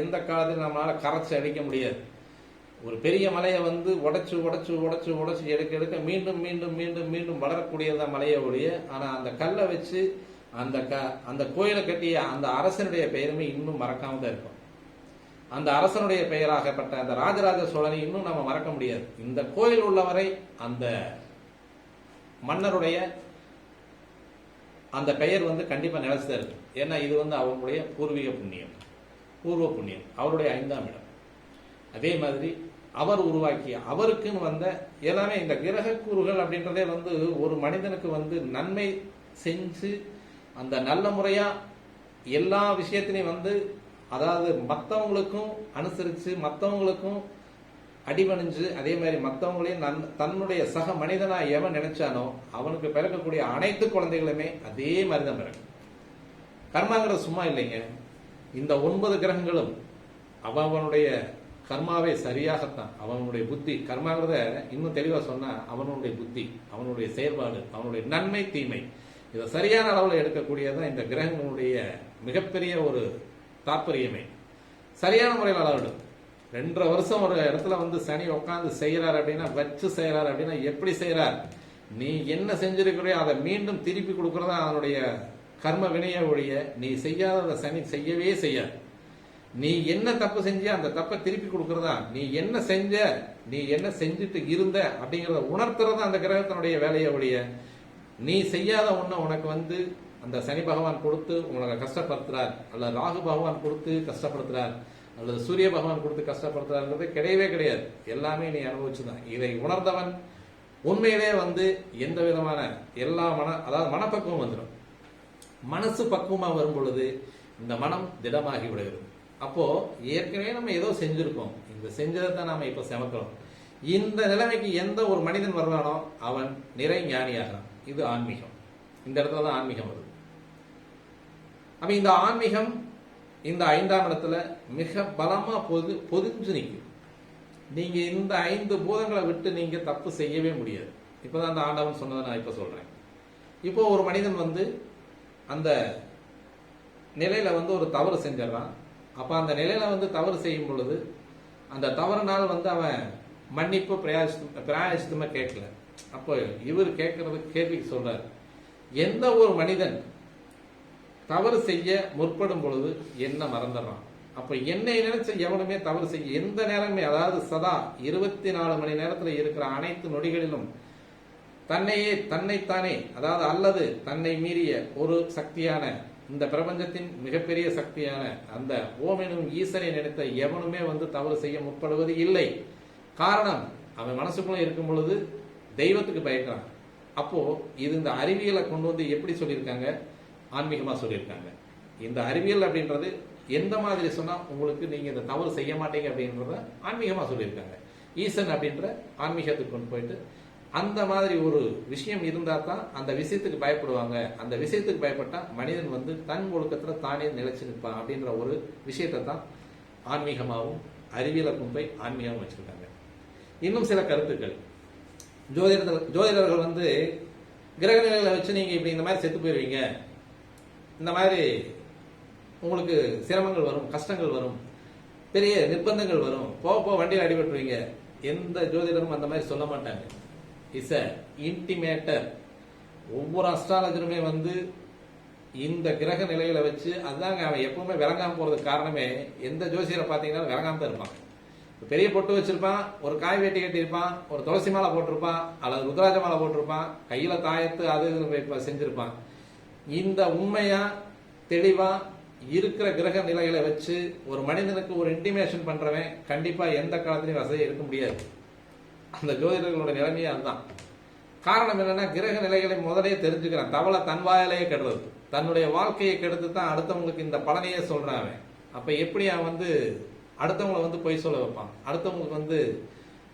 எந்த காலத்தில் நம்மளால கரைச்சி அடிக்க முடியாது. ஒரு பெரிய மலையை வந்து உடைச்சு உடைச்சு உடைச்சு உடைச்சு எடுக்க எடுக்க மீண்டும் மீண்டும் மீண்டும் மீண்டும் வளரக்கூடியதான் மலையை ஒழிய. ஆனா அந்த கல்லை வச்சு அந்த கோயிலை கட்டிய அந்த அரசனுடைய பெயருமே இன்னும் மறக்காம தான் இருக்கும். அந்த அரசனுடைய பெயராகப்பட்ட அந்த ராஜராஜ சோழனை இன்னும் நம்ம மறக்க முடியாது. இந்த கோயில் உள்ளவரை அந்த மன்னருடைய அந்த பெயர் வந்து கண்டிப்பா நிலைச்சுதான் இருக்கு. ஏன்னா இது வந்து அவருடைய பூர்வ புண்ணியம், அவருடைய 5ஆம் இடம். அதே மாதிரி அவர் உருவாக்கிய அவருக்குன்னு வந்த எல்லாமே இந்த கிரக கூறுகள் அப்படின்றதே வந்து ஒரு மனிதனுக்கு வந்து நன்மை செஞ்சு அந்த நல்ல முறையா எல்லா விஷயத்திலையும் வந்து, அதாவது மற்றவங்களுக்கும் அனுசரிச்சு மற்றவங்களுக்கும் அடிபணிஞ்சு, அதே மாதிரி மற்றவங்களையும் தன்னுடைய சக மனிதனா எவன் நினைச்சானோ அவனுக்கு பிறக்கக்கூடிய அனைத்து குழந்தைகளுமே அதே மாதிரிதான் பிறகு. கர்மாங்கிறது சும்மா இல்லைங்க. இந்த 9 கிரகங்களும் அவனுடைய கர்மாவை சரியாகத்தான், அவனுடைய புத்தி, கர்மாங்கிறத இன்னும் தெளிவா சொன்னா அவனுடைய புத்தி, அவனுடைய செயல்பாடு, அவனுடைய நன்மை தீமை, இதை சரியான அளவில் எடுக்கக்கூடியதான் இந்த கிரகங்களுடைய மிகப்பெரிய ஒரு தாற்பயமே. சரியான முறையில் அளவிடும். 2.5 வருஷம் ஒரு இடத்துல வந்து சனி உட்காந்து செய்யறாரு அப்படின்னா, வச்சு செய்யறாரு அப்படின்னா எப்படி செய்யறார்? நீ என்ன செஞ்சிருக்கிறையோ அதை மீண்டும் திருப்பி கொடுக்கறதா அதனுடைய கர்ம வினைய ஒழிய நீ செய்யாத சனி செய்யவே செய்யாது. நீ என்ன தப்பு செஞ்ச அந்த தப்பை திருப்பி கொடுக்கறதா, நீ என்ன செஞ்ச, நீ என்ன செஞ்சுட்டு இருந்த அப்படிங்கறத உணர்த்துறதா அந்த கிரகத்தினுடைய வேலையை ஒழிய நீ செய்யாத ஒண்ண உனக்கு வந்து அந்த சனி பகவான் கொடுத்து உனக்கு கஷ்டப்படுத்துறார், அல்லது ராகு பகவான் கொடுத்து கஷ்டப்படுத்துறார், அல்லது சூரிய பகவான் கொடுத்து கஷ்டப்படுத்துறாருன்றது கிடையவே கிடையாது. எல்லாமே நீ அனுபவிச்சுதான். இதை உணர்ந்தவன் உண்மையிலே வந்து எந்த விதமான எல்லா அதாவது மனப்பக்குவம் வந்துடும். மனசு பக்குவமா வரும் பொழுது இந்த மனம் திடமாகி விடுகிறது. அப்போ ஏற்கனவே நம்ம ஏதோ செஞ்சிருக்கோம், இந்த செஞ்சதை தான் நாம இப்ப சமைக்கிறோம். இந்த நிலைமைக்கு எந்த ஒரு மனிதன் வருவானோ அவன் நிறை ஞானியாகிறான். இது ஆன்மீகம். இந்த இடத்துல தான் ஆன்மீகம் வருது. அப்ப இந்த ஆன்மீகம் இந்த 5ஆம் இடத்துல மிக பலமா பொதிஞ்சு நிற்கும். நீங்க இந்த 5 பூதங்களை விட்டு நீங்க தப்பு செய்யவே முடியாது. இப்பதான் அந்த ஆண்டவன் சொன்னதை நான் இப்ப சொல்றேன். இப்போ ஒரு மனிதன் வந்து அந்த நிலையில வந்து ஒரு தவறு செஞ்சிடறான். அப்ப அந்த நிலையில வந்து தவறு செய்யும் பொழுது அந்த தவறுனால் வந்து அவன் மன்னிப்பு பிரயாசித்தமா கேட்கல. அப்போ இவர் கேள்விக்கு சொல்றாரு, எந்த ஒரு மனிதன் தவறு செய்ய முற்படும் பொழுது என்ன மறந்துடுறான். அப்ப என்னை நினைச்ச எவனுமே தவறு செய்ய எந்த நேரமே, அதாவது சதா 24 மணி நேரத்தில் இருக்கிற அனைத்து நொடிகளிலும் தன்னைத்தானே, அதாவது அல்லது தன்னை மீறிய ஒரு சக்தியான இந்த பிரபஞ்சத்தின் மிகப்பெரிய சக்தியான அந்த ஓம் எனும் ஈசனை நினைத்த எவனுமே வந்து தவறு செய்ய முற்படுவது இல்லை. காரணம், அவன் மனசுக்குள்ள இருக்கும் பொழுது தெய்வத்துக்கு பயக்கிறான். அப்போ இது இந்த அறிவியலை கொண்டு வந்து எப்படி சொல்லியிருக்காங்க, ஆன்மீகமா சொல்லியிருக்காங்க. இந்த அறிவியல் அப்படின்றது எந்த மாதிரி சொன்னா உங்களுக்கு நீங்க இந்த தவறு செய்ய மாட்டீங்க அப்படின்றத ஆன்மீகமா சொல்லியிருக்காங்க. ஈசன் அப்படின்ற ஆன்மீகத்துக்கு கொண்டு போயிட்டு அந்த மாதிரி ஒரு விஷயம் இருந்தா தான் அந்த விஷயத்துக்கு பயப்படுவாங்க. அந்த விஷயத்துக்கு பயப்பட்டா மனிதன் வந்து தன் ஒழுக்கத்துல தானே நிலைச்சு நிற்பான் அப்படின்ற ஒரு விஷயத்தை தான் ஆன்மீகமாகவும் அறிவியலை கொண்டு போய் ஆன்மீகமும் வச்சிருக்காங்க. இன்னும் சில கருத்துக்கள், ஜோதிடர்கள் வந்து கிரக நிலைகளை வச்சு நீங்க இப்படி இந்த மாதிரி செத்து போயிருவீங்க, இந்த மாதிரி உங்களுக்கு சிரமங்கள் வரும், கஷ்டங்கள் வரும், பெரிய நிர்பந்தங்கள் வரும், போக வண்டியில் அடிபட்டுருவீங்க. எந்த ஜோதிடரும் அந்த மாதிரி சொல்ல மாட்டாங்க. Is a indicator. ஒவ்வொரு அஸ்ட்ராலஜருமே வந்து இந்த கிரக நிலைகளை வச்சு அதுதாங்க அவன் எப்பவுமே விளங்காம போறதுக்கு காரணமே, எந்த ஜோசியரை பார்த்தீங்கன்னா விளங்காம தான் இருப்பான். பெரிய பொட்டு வச்சிருப்பான், ஒரு காய் வேட்டி கட்டியிருப்பான், ஒரு துளசி மாலை போட்டிருப்பான், அல்லது ருத்ராஜ மாலை போட்டிருப்பான், கையில தாயத்து அது செஞ்சிருப்பான். இந்த உண்மையா தெளிவா இருக்கிற கிரக நிலைகளை வச்சு ஒரு மனிதனுக்கு ஒரு இன்டிமேஷன் பண்றவன் கண்டிப்பா எந்த காலத்திலையும் வசதியா இருக்க முடியாது. அந்த ஜோதிடர்களோட நிலைமையே அதுதான். காரணம் என்னன்னா, கிரக நிலைகளை முதலே தெரிஞ்சுக்கிறான். தவளை தன் வாயிலேயே கெடுறது, தன்னுடைய வாழ்க்கையை கெடுத்து தான் அடுத்தவங்களுக்கு இந்த பலனையே சொல்றான் அவன். அப்ப எப்படி அவன் வந்து அடுத்தவங்களை வந்து பொய் சொல்ல வைப்பான், அடுத்தவங்களுக்கு வந்து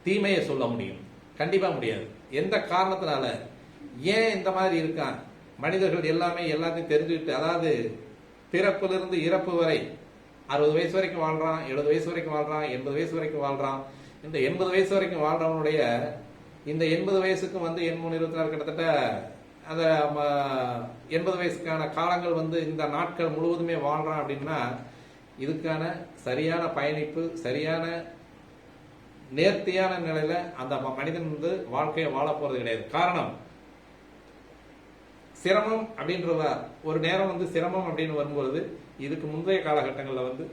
தீமையை சொல்ல முடியும்? கண்டிப்பா முடியாது. எந்த காரணத்தினால, ஏன் இந்த மாதிரி இருக்கான்? மனிதர்கள் எல்லாமே எல்லாத்தையும் தெரிஞ்சுக்கிட்டு, அதாவது பிறப்பிலிருந்து இறப்பு வரை 60 வயசு வரைக்கும் வாழ்றான், 70 வயசு வரைக்கும் வாழ்றான், 80 வயசு வரைக்கும் வாழ்றான். இந்த 80 வயசு வரைக்கும் வாழ்றவனுடைய இந்த 80 வயசுக்கும் வந்து 83 26 கிட்டத்தட்ட அந்த 80 வயசுக்கான காலங்கள் வந்து இந்த நாட்கள் முழுவதுமே வாழ்றான் அப்படின்னா இதுக்கான சரியான பயணிப்பு, சரியான நேர்த்தியான நிலையில அந்த மனிதன் வந்து வாழ்க்கையை வாழ போறது கிடையாது. காரணம், சிரமம் அப்படின்ற ஒரு நேரம் வந்து சிரமம் அப்படின்னு வரும்பொழுது இதுக்கு முந்தைய காலகட்டங்களில் வந்து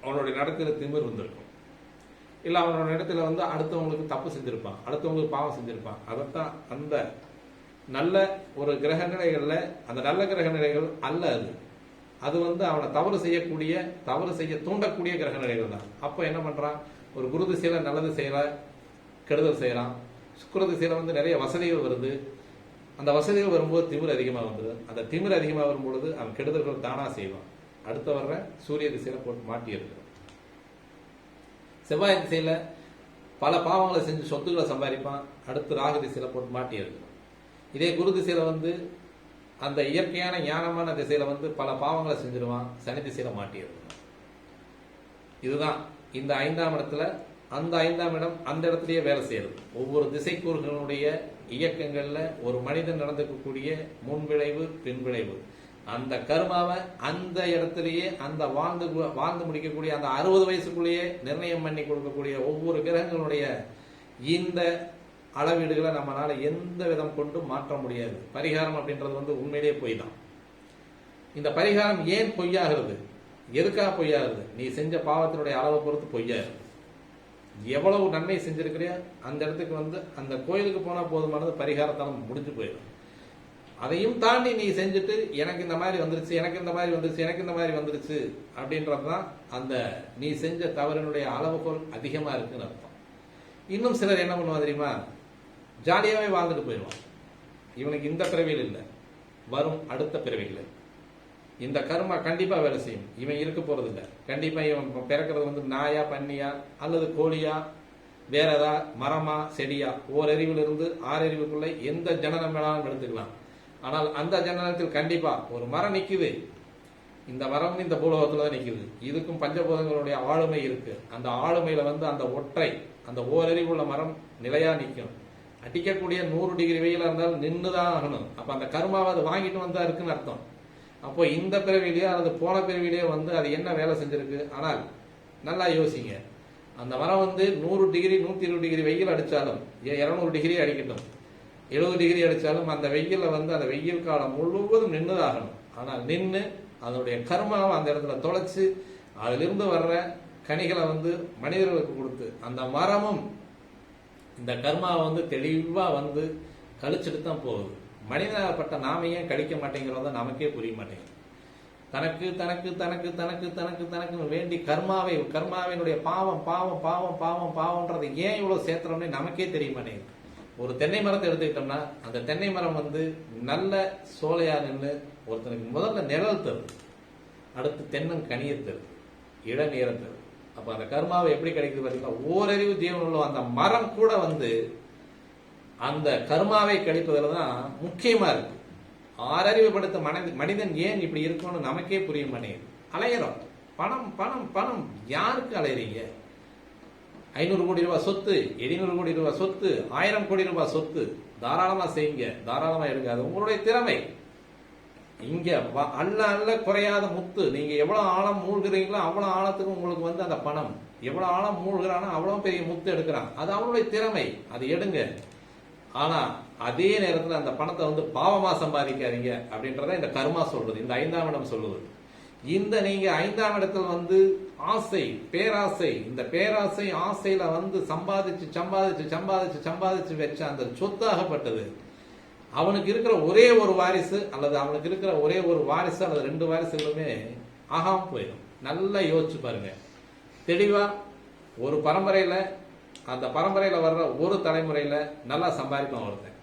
அவனுடைய நடத்துல திமிர் வந்திருக்கும், இல்லை அவனோட இடத்துல வந்து அடுத்தவங்களுக்கு தப்பு செஞ்சிருப்பான், அடுத்தவங்களுக்கு பாவம் செஞ்சிருப்பான். அதைத்தான் அந்த நல்ல ஒரு கிரக நிலைகள்ல, அந்த நல்ல கிரக நிலைகள் அல்ல அது, அது வந்து அவனை தவறு செய்ய தூண்டக்கூடிய கிரக நிலைகள் தான். அப்போ என்ன பண்றான், ஒரு குரு திசையில நல்லது செய்யற, கெடுதல் செய்யறான். சுக்கிர திசையில வந்து நிறைய வசதிகள் வருது, அந்த வசதிகள் வரும்போது திமிர் அதிகமாக வந்துடுது. அந்த திமிர் அதிகமாக வரும்பொழுது அவன் கெடுதல்கள் தானா செய்வான். அடுத்த வர்ற சூரிய திசையில போட்டு மாட்டி இருக்கிறான். செவ்வாய் திசையில பல பாவங்களை செஞ்சு சொத்துக்களை சம்பாதிப்பான், அடுத்து ராகு திசையில போட்டு மாட்டி இருக்கிறான். இதே குரு திசையில வந்து அந்த இயற்கையான ஞானமான திசையில வந்து பல பாவங்களை செஞ்சிருவான், சனி திசையில மாட்டி இருக்கிறான். இதுதான் இந்த 5ஆம் இடத்துல, அந்த 5ஆம் இடம் அந்த இடத்துலயே வேலை செய்யறது. ஒவ்வொரு திசைக்கூறுகளுடைய இயக்கங்கள்ல ஒரு மனிதன் நடந்துக்கக்கூடிய முன்விளைவு பின்விளைவு, அந்த கர்மாவை அந்த இடத்திலேயே அந்த வாழ்ந்து முடிக்கக்கூடிய அந்த 60 வயசுக்குள்ளேயே நிர்ணயம் பண்ணி கொடுக்கக்கூடிய ஒவ்வொரு கிரகங்களுடைய இந்த அளவீடுகளை நம்மளால எந்த விதம் கொண்டு மாற்ற முடியாது. பரிகாரம் அப்படின்றது வந்து உண்மையிலேயே பொய் தான். இந்த பரிகாரம் ஏன் பொய்யாகிறது, எதுக்காக பொய்யாகிறது, நீ செஞ்ச பாவத்தினுடைய அளவை பொறுத்து பொய்யாகிறது. எவ்வளவு நன்மை செஞ்சிருக்கிறியோ அந்த இடத்துக்கு வந்து அந்த கோயிலுக்கு போனா போதுமானது, பரிகாரத்தாலும் முடிஞ்சு போயிடும். அதையும் தாண்டி நீ செஞ்சுட்டு எனக்கு இந்த மாதிரி வந்துருச்சு, எனக்கு இந்த மாதிரி வந்துருச்சு, எனக்கு இந்த மாதிரி வந்துருச்சு அப்படின்றதுதான் அந்த நீ செஞ்ச தவறினுடைய அளவுகோல் அதிகமா இருக்குன்னு அர்த்தம். இன்னும் சிலர் என்ன பண்ணுவா தெரியுமா, ஜாலியாவே வாழ்ந்துட்டு போயிடுவான். இவனுக்கு இந்த பிறவியில் இல்லை, வரும் அடுத்த பிறவிகள் இந்த கர்மா கண்டிப்பா வேலை செய்யும். இவன் இருக்க போறது இல்லை, கண்டிப்பா இவன் பிறக்கிறது வந்து நாயா பன்னியா அல்லது கோழியா வேற ஏதாவது மரமா செடியா, ஓரறிவிலிருந்து 6 அறிவுக்குள்ள எந்த ஜனனம் வேணாலும் எடுத்துக்கலாம். ஆனால் அந்த ஜனனத்தில் கண்டிப்பா ஒரு மரம் நிக்குது, இந்த மரம் இந்த பூலோகத்துல தான் நிக்குது, இதுக்கும் பஞ்சபூதங்களுடைய ஆளுமை இருக்கு. அந்த ஆளுமையில வந்து அந்த ஒற்றை அந்த ஓரறிவுள்ள மரம் நிலையா நிற்கும். அடிக்கக்கூடிய 100 டிகிரி வெயிலா இருந்தாலும் நின்றுதான் ஆகணும். அப்ப அந்த கர்மாவை அது வாங்கிட்டு வந்தா இருக்குன்னு அர்த்தம். அப்போ இந்த பிறவிலேயோ அல்லது போன பிறவிலேயோ வந்து அது என்ன வேலை செஞ்சிருக்கு. ஆனால் நல்லா யோசிங்க, அந்த மரம் வந்து 100 டிகிரி 120 டிகிரி வெயில் அடிச்சாலும், 200 டிகிரி அடிக்கட்டும், 70 டிகிரி அடிச்சாலும் அந்த வெயில வந்து அந்த வெயில் காலம் முழுவதும் நின்றுதாகணும். ஆனால் நின்று அதனுடைய கர்மாவை அந்த இடத்துல தொலைச்சு அதிலிருந்து வர்ற கனிகளை வந்து மனிதர்களுக்கு கொடுத்து அந்த மரமும் இந்த கர்மாவை வந்து தெளிவா வந்து கழிச்சுட்டு தான் போகுது. மனிதனாகப்பட்ட நாம ஏன் கழிக்க மாட்டேங்கிறத நமக்கே புரிய மாட்டேங்குது. தனக்கு தனக்கு தனக்கு தனக்கு தனக்கு தனக்கு வேண்டி கர்மாவினுடைய பாவம் பாவம் பாவம் பாவம் பாவம்ன்றது ஏன் இவ்வளவு சேர்த்துறோம்னு நமக்கே தெரிய மாட்டேங்குது. ஒரு தென்னை மரத்தை எடுத்துக்கிட்டோம்னா அந்த தென்னை மரம் வந்து நல்ல சோலையா நின்று ஒருத்தனுக்கு முதல்ல நிழல் தருது, அடுத்து தென்னன் கனியை தருது, இளநீரை தருது. அப்ப அந்த கர்மாவை எப்படி கிடைக்குது பார்த்தீங்களா, ஓரறிவு ஜீவன் உள்ள அந்த மரம் கூட வந்து அந்த கர்மாவை கழிப்பதில் தான் முக்கியமா இருக்கு. 6 அறிவு படுத்த மனிதன் ஏன் இப்படி இருக்கும்னு நமக்கே புரிய மாட்டேங்குது. அலையிறோம், பணம் பணம் பணம். யாருக்கு அலையிறீங்க? 500 கோடி ரூபாய் சொத்து, 700 கோடி ரூபாய் சொத்து, 1000 கோடி ரூபாய் சொத்து, தாராளமா செய்யுங்க, தாராளமா எடுங்க, அது உங்களுடைய திறமை. இங்க அல்ல குறையாத முத்து. நீங்க எவ்வளவு ஆழம் மூழ்கிறீங்களோ அவ்வளவு ஆழத்துக்கு உங்களுக்கு வந்து அந்த பணம், எவ்வளவு ஆழம் மூழ்கிறானோ அவ்வளவு பெரிய முத்து எடுக்கிறான், அது அவனுடைய திறமை, அது எடுங்க. ஆனா அதே நேரத்தில் அந்த பணத்தை வந்து பாவமா சம்பாதிக்காதீங்க அப்படின்றத இந்த கர்மா சொல்றது, இந்த 5ஆம் இடம் சொல்லுவது. இந்த நீங்க 5ஆம் இடத்துல வந்து ஆசை, பேராசை, இந்த பேராசை ஆசையில வந்து சம்பாதிச்சு சம்பாதிச்சு சம்பாதிச்சு சம்பாதிச்சு வச்ச அந்த சொத்தாகப்பட்டது அவனுக்கு இருக்கிற ஒரே ஒரு வாரிசு அல்லது அவனுக்கு இருக்கிற ஒரே ஒரு வாரிசு அல்லது 2 வாரிசுகளுமே ஆகாம போயிடும். நல்லா யோசிச்சு பாருங்க. தெளிவா ஒரு பரம்பரையில, அந்த பரம்பரையில வர்ற ஒரு தலைமுறையில நல்லா சம்பாதிப்பான் ஒருத்தன்,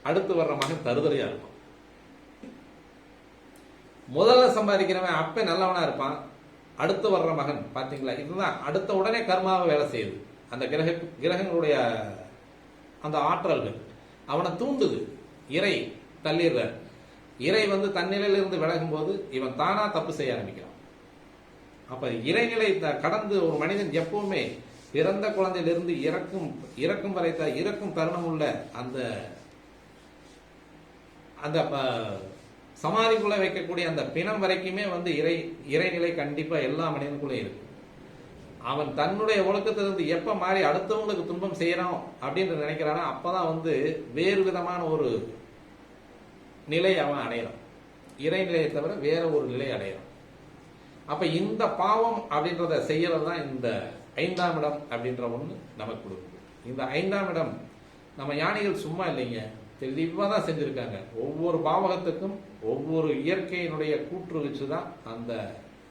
அடுத்து வர்ற மகன் தருதலையா இருக்கும். முதல்ல சம்பாதிக்கிறவன் அப்ப நல்லவனா இருப்பான், அடுத்து வர்ற மகன் பாத்தீங்களா, இதுதான் அடுத்த உடனே கர்மாவை வேலை செய்யுது. அந்த கிரகங்களுடைய அந்த ஆற்றல்கள் அவனை தூண்டுது. இறை தள்ளிடுற, இறை வந்து தன்னிலையில இருந்து விலகும் போது இவன் தானா தப்பு செய்ய ஆரம்பிக்கிறான். அப்ப இறைநிலை கடந்து ஒரு மனிதன் எப்பவுமே பிறந்த குழந்தையிலிருந்து இறக்கும் வரை இறக்கும் தருணம் உள்ள அந்த அந்த சமாதிக்குள்ள வைக்கக்கூடிய அந்த பிணம் வரைக்குமே வந்து இறைநிலை கண்டிப்பா எல்லா மனிதனுக்குள்ளே இருக்கு. அவன் தன்னுடைய ஒழுக்கத்திலிருந்து எப்ப மாறி அடுத்தவங்களுக்கு துன்பம் செய்யறான் அப்படின்னு நினைக்கிறானோ அப்பதான் வந்து வேறு விதமான ஒரு நிலை அவன் அடையறான். இறைநிலையை தவிர வேற ஒரு நிலை அடையறான். அப்ப இந்த பாவம் அப்படின்றத செய்யறது தான் இந்த 5ஆம் இடம் அப்படின்ற ஒண்ணு நமக்கு கொடுக்குது. இந்த 5ஆம் இடம் நம்ம ஞானிகள் சும்மா இல்லைங்க, தெளிவா தான் செஞ்சிருக்காங்க. ஒவ்வொரு பாவகத்துக்கும் ஒவ்வொரு இயற்கையினுடைய கூற்று வச்சுதான் அந்த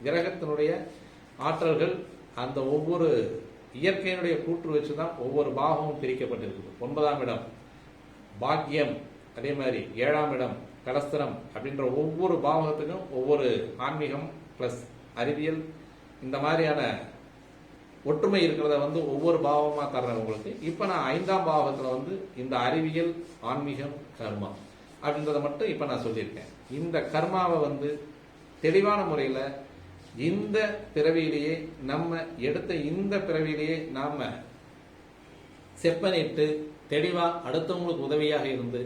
கிரகத்தினுடைய ஆற்றல்கள், அந்த ஒவ்வொரு இயற்கையினுடைய கூற்று வச்சுதான் ஒவ்வொரு பாகமும் பிரிக்கப்பட்டிருக்குது. 9ஆம் இடம் பாக்கியம், அதே மாதிரி 7ஆம் இடம் கலஸ்திரம் அப்படின்ற ஒவ்வொரு பாவகத்துக்கும் ஒவ்வொரு ஆன்மீகம் பிளஸ் அறிவியல் இந்த மாதிரியான ஒற்றுமை இருக்கிறத வந்து ஒவ்வொரு பாவமா தர்றேன் உங்களுக்கு. இப்ப நான் 5ஆம் பாவகத்துல வந்து இந்த அறிவியல், ஆன்மீகம், கர்மா அப்படின்றத மட்டும் இப்ப நான் சொல்லியிருக்கேன். இந்த கர்மாவை வந்து தெளிவான முறையில இந்த பிறவியிலேயே நம்ம எடுத்த இந்த பிறவியிலேயே நாம செப்பனிட்டு தெளிவா அடுத்தவங்களுக்கு உதவியாக இருந்து,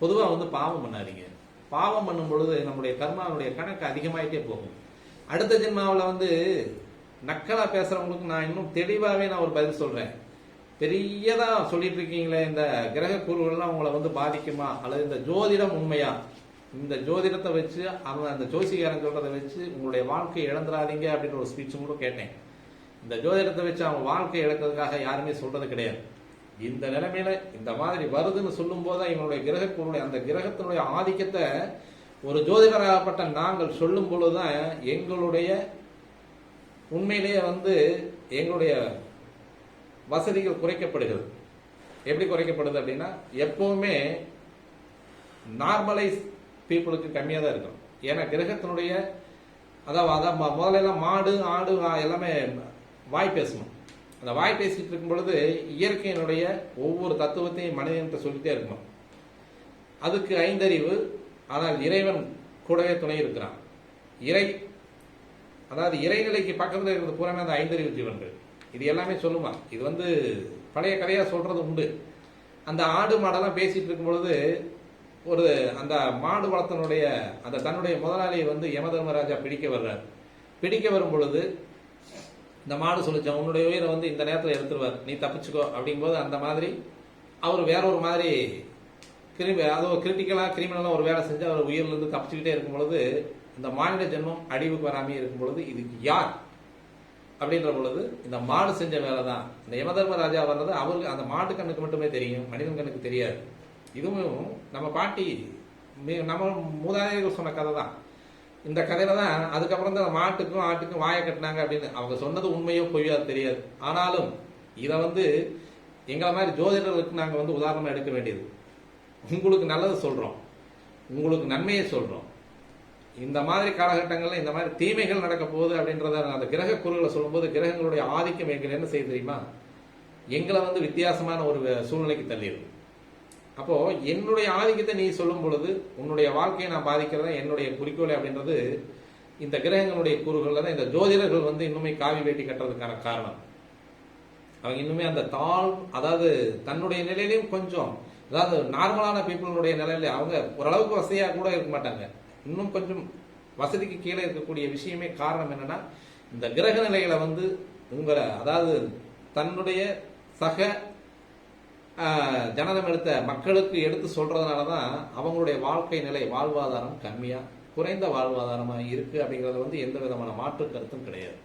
பொதுவா வந்து பாவம் பண்ணாதீங்க. பாவம் பண்ணும் பொழுது நம்முடைய கர்மாவுடைய கணக்கு அதிகமாயிட்டே போகும். அடுத்த ஜென்மாவில் வந்து நக்கலா பேசுறவங்களுக்கு நான் இன்னும் தெளிவாவே நான் ஒரு பதில் சொல்றேன். பெரியதா சொல்லிட்டு இருக்கீங்களே, இந்த கிரக கூறுகள்லாம் உங்களை வந்து பாதிக்குமா, அல்லது இந்த ஜோதிடம் உண்மையா, இந்த ஜோதிடத்தை வச்சு அவன் அந்த ஜோசிகாரன் சொல்றதை வச்சு உங்களுடைய வாழ்க்கையை இழந்துடாதீங்க அப்படின்ற ஒரு ஸ்பீச்சும் கூட கேட்டேன். இந்த ஜோதிடத்தை வச்சு அவன் வாழ்க்கை இழக்கிறதுக்காக யாருமே சொல்றது கிடையாது. இந்த நிலைமையில இந்த மாதிரி வருதுன்னு சொல்லும் போதுதான் இவனுடைய கிரகக்கூறுடைய அந்த கிரகத்தினுடைய ஆதிக்கத்தை ஒரு ஜோதிடராகப்பட்ட நாங்கள் சொல்லும் பொழுதுதான் எங்களுடைய உண்மையிலேயே வந்து எங்களுடைய வசதிகள் குறைக்கப்படுகிறது. எப்படி குறைக்கப்படுது அப்படின்னா, எப்பவுமே நார்மலைஸ் பீப்புளுக்கு கம்மியாக தான் இருக்கும். ஏன்னா கிரகத்தினுடைய அதான் முதல்ல எல்லாம் மாடு ஆடு எல்லாமே வாய் பேசணும். அந்த வாய் பேசிட்டு இருக்கும் பொழுது இயற்கையினுடைய ஒவ்வொரு தத்துவத்தையும் மனிதன்கிட்ட சொல்லிட்டே இருக்கணும். அதுக்கு 5 அறிவு, ஆனால் இறைவன் கூடவே துணை இருக்கிறான். அதாவது இறைநிலைக்கு பக்கத்தில் இருக்கிறது பூராமே அந்த 5 அறிவு ஜீவன்கள். இது எல்லாமே சொல்லுமா. இது வந்து பழைய கதையா சொல்றது உண்டு. அந்த ஆடு மாடெல்லாம் பேசிட்டு இருக்கும் பொழுது ஒரு அந்த மாடு வளத்தினுடைய அந்த தன்னுடைய முதலாளியை வந்து யமதர்மராஜா பிடிக்க வர்றார். பிடிக்க வரும் பொழுது இந்த மாடு சொல்லிச்சான், உன்னுடைய உயிரை வந்து இந்த நேரத்தில் எடுத்துருவார், நீ தப்பிச்சுக்கோ அப்படிங்கும்போது அந்த மாதிரி அவர் வேற ஒரு மாதிரி கிரிமினலா ஒரு வேலை செஞ்சு அவர் உயிரில இருந்து தப்பிச்சுக்கிட்டே இருக்கும் பொழுது இந்த மாநில ஜென்மம் அழிவுக்கு வராமே இருக்கும் பொழுது இதுக்கு யார் அப்படின்ற பொழுது இந்த மாடு செஞ்ச வேலை தான். இந்த யமதர்மராஜா வர்றது அவருக்கு அந்த மாட்டு கண்ணுக்கு மட்டுமே தெரியும், மனிதன் கண்ணுக்கு தெரியாது. இதுவும் நம்ம பாட்டி நம்ம மூதாதையர்கள் சொன்ன கதை தான். இந்த கதையில தான் அதுக்கப்புறம் தான் மாட்டுக்கும் ஆட்டுக்கும் வாயை கட்டினாங்க அப்படின்னு அவங்க சொன்னது உண்மையோ பொய்யோ தெரியாது. ஆனாலும் இதை வந்து எங்களை மாதிரி ஜோதிடர்களுக்கு நாங்கள் வந்து உதாரணமா எடுக்க வேண்டியது. உங்களுக்கு நல்லது சொல்றோம், உங்களுக்கு நன்மையை சொல்றோம். இந்த மாதிரி காலகட்டங்கள்ல இந்த மாதிரி தீமைகள் நடக்க போகுது அப்படின்றத அந்த கிரக கூறுகளை சொல்லும்போது கிரகங்களுடைய ஆதிக்கம் எங்களை என்ன செய்ய தெரியுமா, எங்களை வந்து வித்தியாசமான ஒரு சூழ்நிலைக்கு தள்ளிடும். அப்போ என்னுடைய ஆதிக்கத்தை நீ சொல்லும் பொழுது உன்னுடைய வாழ்க்கையை நான் பாதிக்கிறதா என்னுடைய குறிக்கோளை அப்படின்றது இந்த கிரகங்களுடைய கூறுகள்ல தான் இந்த ஜோதிடர்கள் வந்து இன்னுமே காவி வேட்டி கட்டுறதுக்கான காரணம். அவங்க இன்னுமே அந்த அதாவது தன்னுடைய நிலையிலையும் கொஞ்சம், அதாவது நார்மலான பீப்புளுடைய நிலையில அவங்க ஓரளவுக்கு வசதியா கூட இருக்க மாட்டாங்க. இன்னும் கொஞ்சம் வசதிக்கு கீழே இருக்கக்கூடிய விஷயமே காரணம் என்னன்னா, இந்த கிரக நிலைகளை வந்து உங்களை அதாவது தன்னுடைய சக ஜனனம் எடுத்த மக்களுக்கு எடுத்து சொல்றதுனாலதான் அவங்களுடைய வாழ்க்கை நிலை வாழ்வாதாரம் கம்மியா குறைந்த வாழ்வாதாரமா இருக்கு அப்படிங்கறது வந்து எந்த விதமான மாற்று கருத்தும் கிடையாது.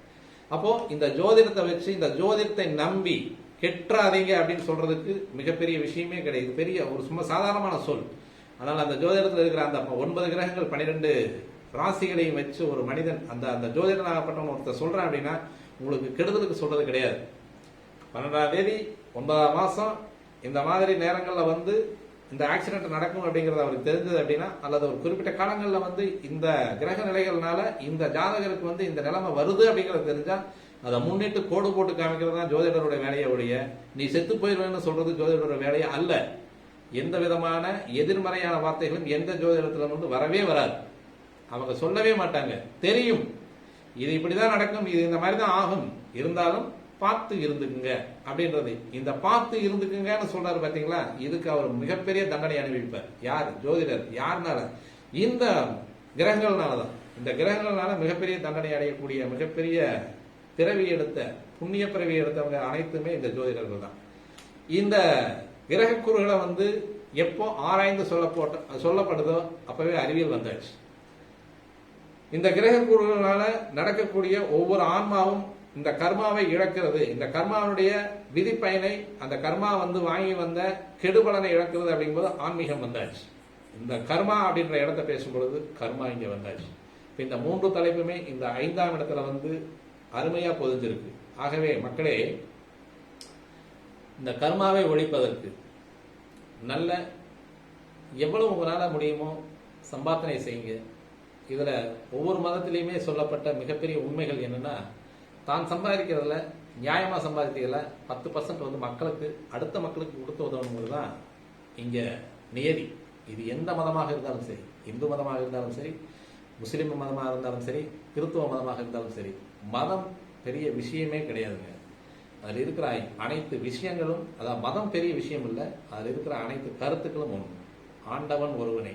அப்போ இந்த ஜோதிடத்தை வச்சு இந்த ஜோதிடத்தை நம்பி கெட்டுறாதீங்க அப்படின்னு சொல்றதுக்கு மிகப்பெரிய விஷயமே கிடையாது. பெரிய ஒரு சும்மா சாதாரணமான சொல். ஆனால் அந்த ஜோதிடத்தில் இருக்கிற அந்த 9 கிரகங்கள் 12 ராசிகளையும் வச்சு ஒரு மனிதன் அந்த ஜோதிடனாகப்பட்டவன் ஒருத்தர் சொல்றான் அப்படின்னா உங்களுக்கு கெடுதலுக்கு சொல்றது கிடையாது. 12ஆம் தேதி 9ஆம் மாசம் இந்த மாதிரி நேரங்கள்ல வந்து இந்த ஆக்சிடென்ட் நடக்கும் அப்படிங்கறது அவருக்கு தெரிஞ்சது அப்படின்னா, அல்லது ஒரு குறிப்பிட்ட காலங்கள்ல வந்து இந்த கிரக நிலைகள்னால இந்த ஜாதகருக்கு வந்து இந்த நிலைமை வருது அப்படிங்கறது தெரிஞ்சா அதை முன்னிட்டு கோடு போட்டு காமிக்கிறது தான் ஜோதிடருடைய வேலையை ஒழிய நீ செத்து போயிடுவேன்னு சொல்றது ஜோதிடருடைய வேலையை அல்ல. எந்த விதமான எதிர்மறையான வார்த்தைகளும் எந்த ஜோதிடத்துல வந்து வரவே வராது. அவங்க சொல்லவே மாட்டாங்க. தெரியும் இது இப்படிதான் நடக்கும், இது இந்த மாதிரி தான் ஆகும். இருந்தாலும் பார்த்து இருந்துக்குங்க அப்படின்றது. இந்த பார்த்து இருந்துக்குங்கன்னு சொல்றாரு பாத்தீங்களா, இதுக்கு அவர் மிகப்பெரிய தண்டனை அனுபவிப்பார். யார்? ஜோதிடர். யாருனால? இந்த கிரகங்கள்னாலதான். இந்த கிரகங்கள்னால மிகப்பெரிய தண்டனை அடையக்கூடிய மிகப்பெரிய பிறவி எடுத்த புண்ணிய பிறவி எடுத்தவங்க அனைத்துமே இந்த ஜோதிடர்கள் தான். இந்த கிரகக்கூறுகளை எப்போ ஆராய்ந்து சொல்லப்படுதோ அப்பவே அறிவியல் வந்தாச்சு. இந்த கிரகக்கூறுகளால நடக்கக்கூடிய ஒவ்வொரு ஆன்மாவும் இந்த கர்மாவை இழக்கிறது, இந்த கர்மாவுடைய விதிப்பயனை அந்த கர்மா வாங்கி வந்த கெடுபலனை இழக்கிறது அப்படிங்கும்போது ஆன்மீகம் வந்தாச்சு. இந்த கர்மா அப்படின்ற இடத்த பேசும்பொழுது கர்மா இங்க வந்தாச்சு. இந்த 3 தலைப்புமே இந்த 5ஆம் இடத்துல அருமையா பொதிஞ்சிருக்கு. ஆகவே மக்களே, இந்த கர்மாவை ஒழிப்பதற்கு நல்ல எவ்வளவு உங்களால முடியுமோ சம்பாத்தனை செய்யுங்க. இதுல ஒவ்வொரு மதத்திலையுமே சொல்லப்பட்ட மிகப்பெரிய உண்மைகள் என்னன்னா, தான் சம்பாதிக்கிறதுல நியாயமா சம்பாதிக்கிறதுல 10% மக்களுக்கு, அடுத்த மக்களுக்கு கொடுத்து உதவணுங்கிறது தான் இங்க நியதி. இது எந்த மதமாக இருந்தாலும் சரி, இந்து மதமாக இருந்தாலும் சரி, முஸ்லிம் மதமாக இருந்தாலும் சரி, கிறிஸ்துவ மதமாக இருந்தாலும் சரி, மதம் பெரிய விஷயமே கிடையாதுங்க. அதில் இருக்கிற அனைத்து விஷயங்களும், அதாவது மதம் பெரிய விஷயம் இல்லை, அதில் இருக்கிற அனைத்து கருத்துக்களும் ஒன்று. ஆண்டவன் ஒருவனே.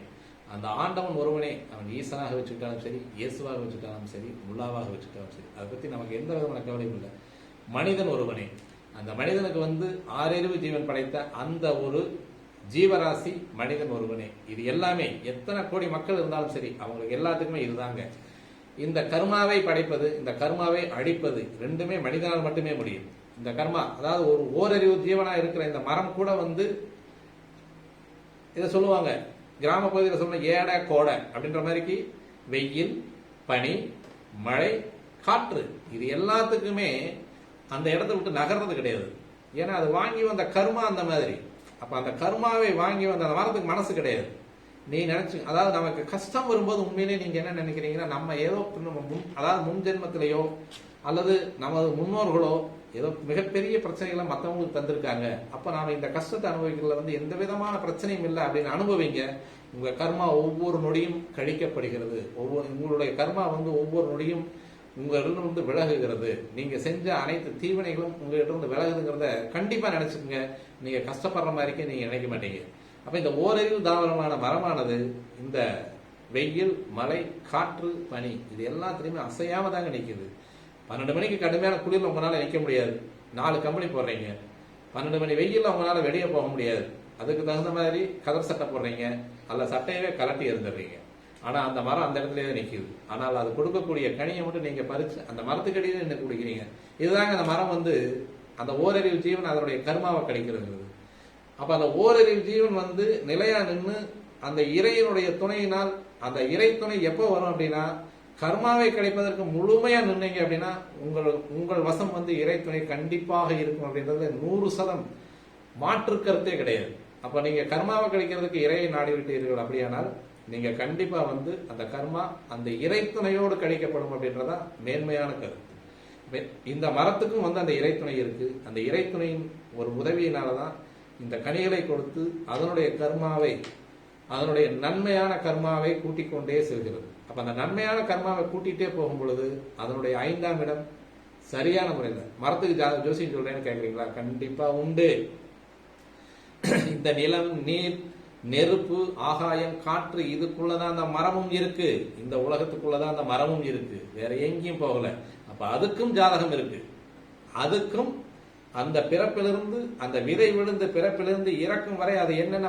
அந்த ஆண்டவன் ஒருவனே, அவன் ஈசனாக வச்சுக்கிட்டாலும் சரி, இயேசுவாக வச்சுக்கிட்டாலும் சரி, முல்லாவாக வச்சுக்கிட்டாலும் சரி, அதை பற்றி நமக்கு எந்த விதமான கவலையும் இல்லை. மனிதன் ஒருவனே. அந்த மனிதனுக்கு 6 ஜீவன் படைத்த அந்த ஒரு ஜீவராசி மனிதன் ஒருவனே. இது எல்லாமே எத்தனை கோடி மக்கள் இருந்தாலும் சரி, அவங்களுக்கு எல்லாத்துக்குமே இதுதாங்க. இந்த கர்மாவை படைப்பது, இந்த கர்மாவை அழிப்பது ரெண்டுமே மனிதனால் மட்டுமே முடியும். இந்த கர்மா, அதாவது ஒரு ஓரறிவு ஜீவனா இருக்கிற இந்த மரம் கூட இதை சொல்லுவாங்க, கிராம பகுதியில் சொல்ல ஏடை கோடை அப்படின்ற மாதிரிக்கு வெயில், பனி, மழை, காற்று, இது எல்லாத்துக்குமே அந்த இடத்த விட்டு நகர்றது கிடையாது. ஏன்னா அது வாங்கி வந்த கர்மா அந்த மாதிரி. அப்ப அந்த கர்மாவை வாங்கி வந்த அந்த மரத்துக்கு மனசு கிடையாது. நீ நினைச்சு, அதாவது நமக்கு கஷ்டம் வரும்போது உண்மையிலே நீங்க என்ன நினைக்கிறீங்கன்னா, நம்ம ஏதோ அதாவது முன் ஜென்மத்திலேயோ அல்லது நமது முன்னோர்களோ ஏதோ மிகப்பெரிய பிரச்சனைகளை மற்றவங்களுக்கு தந்திருக்காங்க, அப்ப நாம இந்த கஷ்டத்தை அனுபவிக்கிறதுல எந்த விதமான பிரச்சனையும் இல்லை அப்படின்னு அனுபவிங்க. உங்க கர்மா ஒவ்வொரு நொடியும் கழிக்கப்படுகிறது. உங்களுடைய கர்மா ஒவ்வொரு நொடியும் உங்களிடம் விலகுகிறது. நீங்க செஞ்ச அனைத்து தீவினைகளும் உங்ககிட்ட விலகுதுங்கிறத கண்டிப்பா நினைச்சுக்கோங்க. நீங்க கஷ்டப்படுற மாதிரிக்கே நீங்க நினைக்க மாட்டீங்க. அப்ப இந்த ஓரறிவு தாவரமான மரமானது இந்த வெயில், மழை, காற்று, பனி இது எல்லாத்திலையுமே அசையாம தாங்க நிற்குது. 12 மணிக்கு கடுமையான குளிர்ல உங்களால நிற்க முடியாது, 4 கம்பளி போடுறீங்க. 12 மணி வெயில்ல உங்களால வெளியே போக முடியாது, அதுக்கு தகுந்த மாதிரி கதர் சட்டை போடுறீங்க, அல்ல சட்டையவே கலட்டி இருந்துடுறீங்க. ஆனா அந்த மரம் அந்த இடத்துலயே தான் நிற்குது. ஆனால் அது கொடுக்கக்கூடிய கனியை மட்டும் நீங்க பறிச்சு அந்த மரத்துக்கடியில என்ன குடிக்கிறீங்க. இதுதாங்க அந்த மரம் அந்த ஓரறிவு ஜீவன் அதனுடைய கர்மாவை கழிக்கிறது. அப்ப அந்த ஓரறிவு ஜீவன் நிலையா நின்று அந்த இறையினுடைய துணையினால், அந்த இறை துணை எப்போ வரும் அப்படின்னா, கர்மாவை கிடைப்பதற்கு முழுமையா நின்னீங்க அப்படின்னா உங்கள் வசம் இறை துணை கண்டிப்பாக இருக்கும் அப்படின்றது 100% மாற்று கருத்தே கிடையாது. அப்ப நீங்க கர்மாவை கிடைக்கிறதுக்கு இறையை நாடி விட்டீர்கள் அப்படியானால் நீங்க கண்டிப்பா அந்த கர்மா அந்த இறை துணையோடு கழிக்கப்படும் அப்படின்றதா மேன்மையான கருத்து. இந்த மரத்துக்கும் அந்த இறை துணை இருக்கு. அந்த இறை துணையின் ஒரு உதவியினாலதான் இந்த கனிகளை கொடுத்து அதனுடைய கர்மாவை, அதனுடைய நன்மையான கர்மாவை கூட்டிக் கொண்டே செல்கிறது. அப்ப அந்த நன்மையான கர்மாவை கூட்டிகிட்டே போகும் பொழுது அதனுடைய 5ஆம் இடம் சரியான முறையில், மரத்துக்கு ஜோசியம் சொல்றேன்னு கேட்குறீங்களா? கண்டிப்பா உண்டு. இந்த நிலம், நீர், நெருப்பு, ஆகாயம், காற்று இதுக்குள்ளதான் அந்த மரமும் இருக்கு. இந்த உலகத்துக்குள்ளதான் அந்த மரமும் இருக்கு, வேற எங்கேயும் போகல. அப்ப அதுக்கும் ஜாதகம் இருக்கு. அதுக்கும் அந்த பிறப்பிலிருந்து, அந்த விதை விழுந்து பிறப்பிலிருந்து இறக்கும் வரை அது என்னென்ன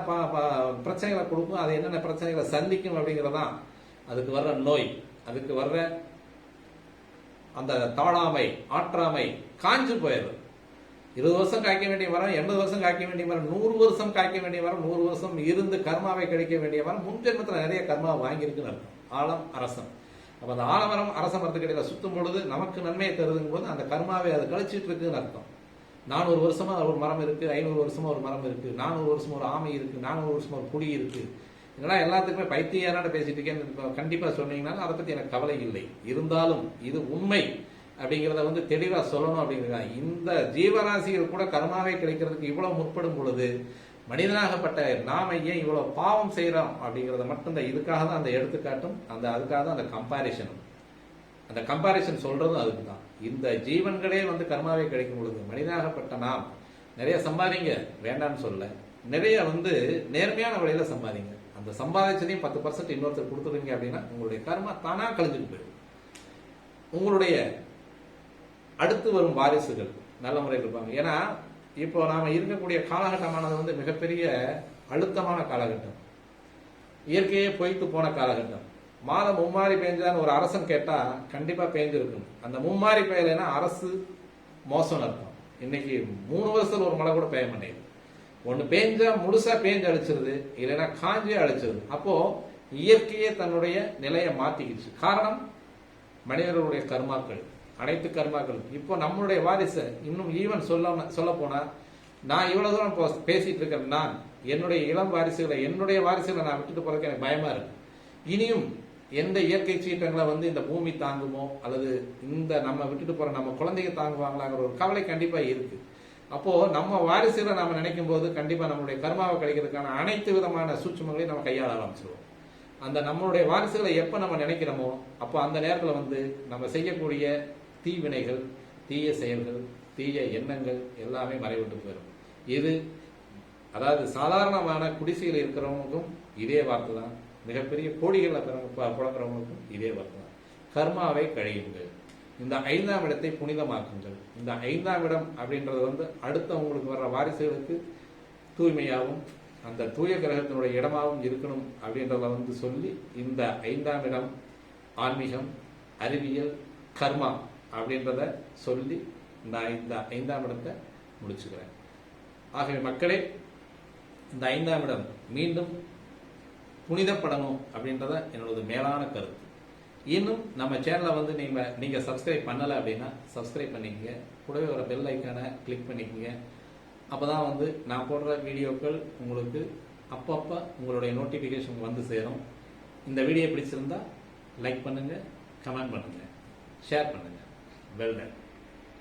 பிரச்சனைகளை கொடுக்கும், அது என்னென்ன பிரச்சனைகளை சந்திக்கும் அப்படிங்கறதான். அதுக்கு வர்ற நோய், அதுக்கு வர்ற அந்த தாழாமை, ஆற்றாமை காஞ்சு போயிடுது. 20 வருஷம் காய்க்க வேண்டிய மரம் 80 வருஷம் காய்க்க வேண்டிய மரம் 100 வருஷம் காய்க்க வேண்டிய மரம் 100 வருஷம் இருந்து கர்மாவை கழிக்க வேண்டிய மரம் முன் ஜென்மத்தில் நிறைய கர்மா வாங்கியிருக்குன்னு அர்த்தம். ஆலம் அரசம். அப்ப அந்த ஆலமரம் அரச மரத்துக்கு இடையில சுத்தும் பொழுது நமக்கு நன்மையை தருதுங்கும் போது அந்த கர்மாவை அது கழிச்சிட்டு இருக்குன்னு அர்த்தம். 400 வருஷமா ஒரு மரம் இருக்கு, 500 வருஷமா ஒரு மரம் இருக்கு, 400 வருஷமா ஒரு ஆமை இருக்கு, 400 வருஷமா ஒரு குடி இருக்கு. இதெல்லாம் எல்லாத்துக்குமே பைத்தியாராட பேசிட்டு இருக்கேன்னு கண்டிப்பா சொன்னீங்கன்னா அதை பத்தி எனக்கு கவலை இல்லை. இருந்தாலும் இது உண்மை அப்படிங்கிறத தெளிவா சொல்லணும் அப்படிங்கிறதா. இந்த ஜீவராசிகள் கூட கர்மாவை கிடைக்கிறதுக்கு இவ்வளவு முற்படும் பொழுது மனிதனாகப்பட்ட நாம ஏன் இவ்வளவு பாவம் செய்யறோம் அப்படிங்கறத மட்டும் இதுக்காக தான் அந்த எடுத்துக்காட்டும், அதுக்காக தான் அந்த கம்பாரிசனும். அந்த கம்பாரிசன் சொல்றதும் அதுக்கு தான். இந்த ஜீவன்களே வந்து கர்மாவை கிடைக்கும் பொழுது மனிதனாகப்பட்ட நாம் நிறைய சம்பாதிங்க வேண்டாம்னு சொல்ல, நிறைய வந்து நேர்மையான வழியில சம்பாதிங்க. அந்த சம்பாதிச்சதையும் 10% இன்னொருத்தர் கொடுத்துருங்க அப்படின்னா உங்களுடைய கர்மா தானா கழிஞ்சுட்டு போயிடும். உங்களுடைய அடுத்து வரும் வாரிசுகள் நல்ல முறையில் இருப்பாங்க. ஏன்னா இப்போ நாம இருக்கக்கூடிய காலகட்டமானது வந்து மிகப்பெரிய அழுத்தமான காலகட்டம், இயற்கையே பொய்த்து போன காலகட்டம். மாதம் மும்மாரி பெஞ்சான்னு ஒரு அரசன் கேட்டா கண்டிப்பா பெய்ஞ்சிருக்கும். அந்த மும்மாரி பெய்யலைன்னா அரசு மோசம் இருக்கும். இன்னைக்கு 3 வருஷத்துல ஒரு மழை கூட பெய்ய மாட்டேங்குது. ஒண்ணு பெஞ்சா முழுசா பெஞ்சு அழிச்சிருது, இல்லைன்னா காஞ்சே அழிச்சிருது. அப்போ இயற்கையே தன்னுடைய நிலையை மாத்திக்கிச்சு. காரணம் மனிதர்களுடைய கர்மாக்கள், அனைத்து கர்மாக்கள். இப்போ நம்மளுடைய வாரிசு இன்னும் ஈவன் சொல்ல போனா, நான் இவ்வளவு தூரம் பேசிட்டு இருக்கேன், நான் என்னுடைய இளம் வாரிசுகளை என்னுடைய வாரிசுகளை நான் விட்டுட்டு போறதுக்கு எனக்கு பயமா இருக்கு. இனியும் எந்த இயற்கை சீற்றங்களை வந்து இந்த பூமி தாங்குமோ, அல்லது இந்த நம்ம விட்டுட்டு போற நம்ம குழந்தைங்க தாங்குவாங்களாங்கிற ஒரு கவலை கண்டிப்பா இருக்கு. அப்போ நம்ம வாரிசுகளை நாம நினைக்கும் போது கண்டிப்பா நம்மளுடைய கர்மாவை கிடைக்கிறதுக்கான அனைத்து விதமான சூட்சுமங்களையும் நம்ம கையாள ஆரம்பிச்சிருவோம். அந்த நம்மளுடைய வாரிசுகளை எப்ப நம்ம நினைக்கிறோமோ அப்போ அந்த நேரத்தில் வந்து நம்ம செய்யக்கூடிய தீவினைகள், தீய செயல்கள், தீய எண்ணங்கள் எல்லாமே மறைவிட்டு போயிடும். இது அதாவது சாதாரணமான குடிசையில் இருக்கிறவங்களுக்கும் இதே வார்த்தை தான், மிகப்பெரிய கோடிகளில் புழங்குறவங்களுக்கும் இதே வார்த்தை தான். கர்மாவை கழியுங்கள், இந்த 5ஆம் இடத்தை புனிதமாக்குங்கள். இந்த 5ஆம் இடம் அப்படின்றது வந்து அடுத்தவங்களுக்கு வர்ற வாரிசுகளுக்கு தூய்மையாகவும் அந்த தூய கிரகத்தினுடைய இடமாகவும் இருக்கணும் அப்படின்றத வந்து சொல்லி, இந்த 5ஆம் இடம் ஆன்மீகம், அறிவியல், கர்மா அப்படின்றத சொல்லி நான் இந்த 5ஆம் இடத்தை முடிச்சுக்கிறேன். ஆகவே மக்களே, இந்த 5ஆம் இடம் மீண்டும் புனிதப்படணும் அப்படின்றத என்னோட மேலான கருத்து. இன்னும் நம்ம சேனலை வந்து நீங்க சப்ஸ்கிரைப் பண்ணலை அப்படின்னா சப்ஸ்கிரைப் பண்ணிக்கங்க, கூடவே ஒரு பெல் ஐக்கானை கிளிக் பண்ணிக்கங்க. அப்போதான் வந்து நான் போடுற வீடியோக்கள் உங்களுக்கு அப்பப்போ உங்களுடைய நோட்டிஃபிகேஷன் வந்து சேரும். இந்த வீடியோ பிடிச்சிருந்தா லைக் பண்ணுங்க, கமெண்ட் பண்ணுங்க, ஷேர் பண்ணுங்க. Well done.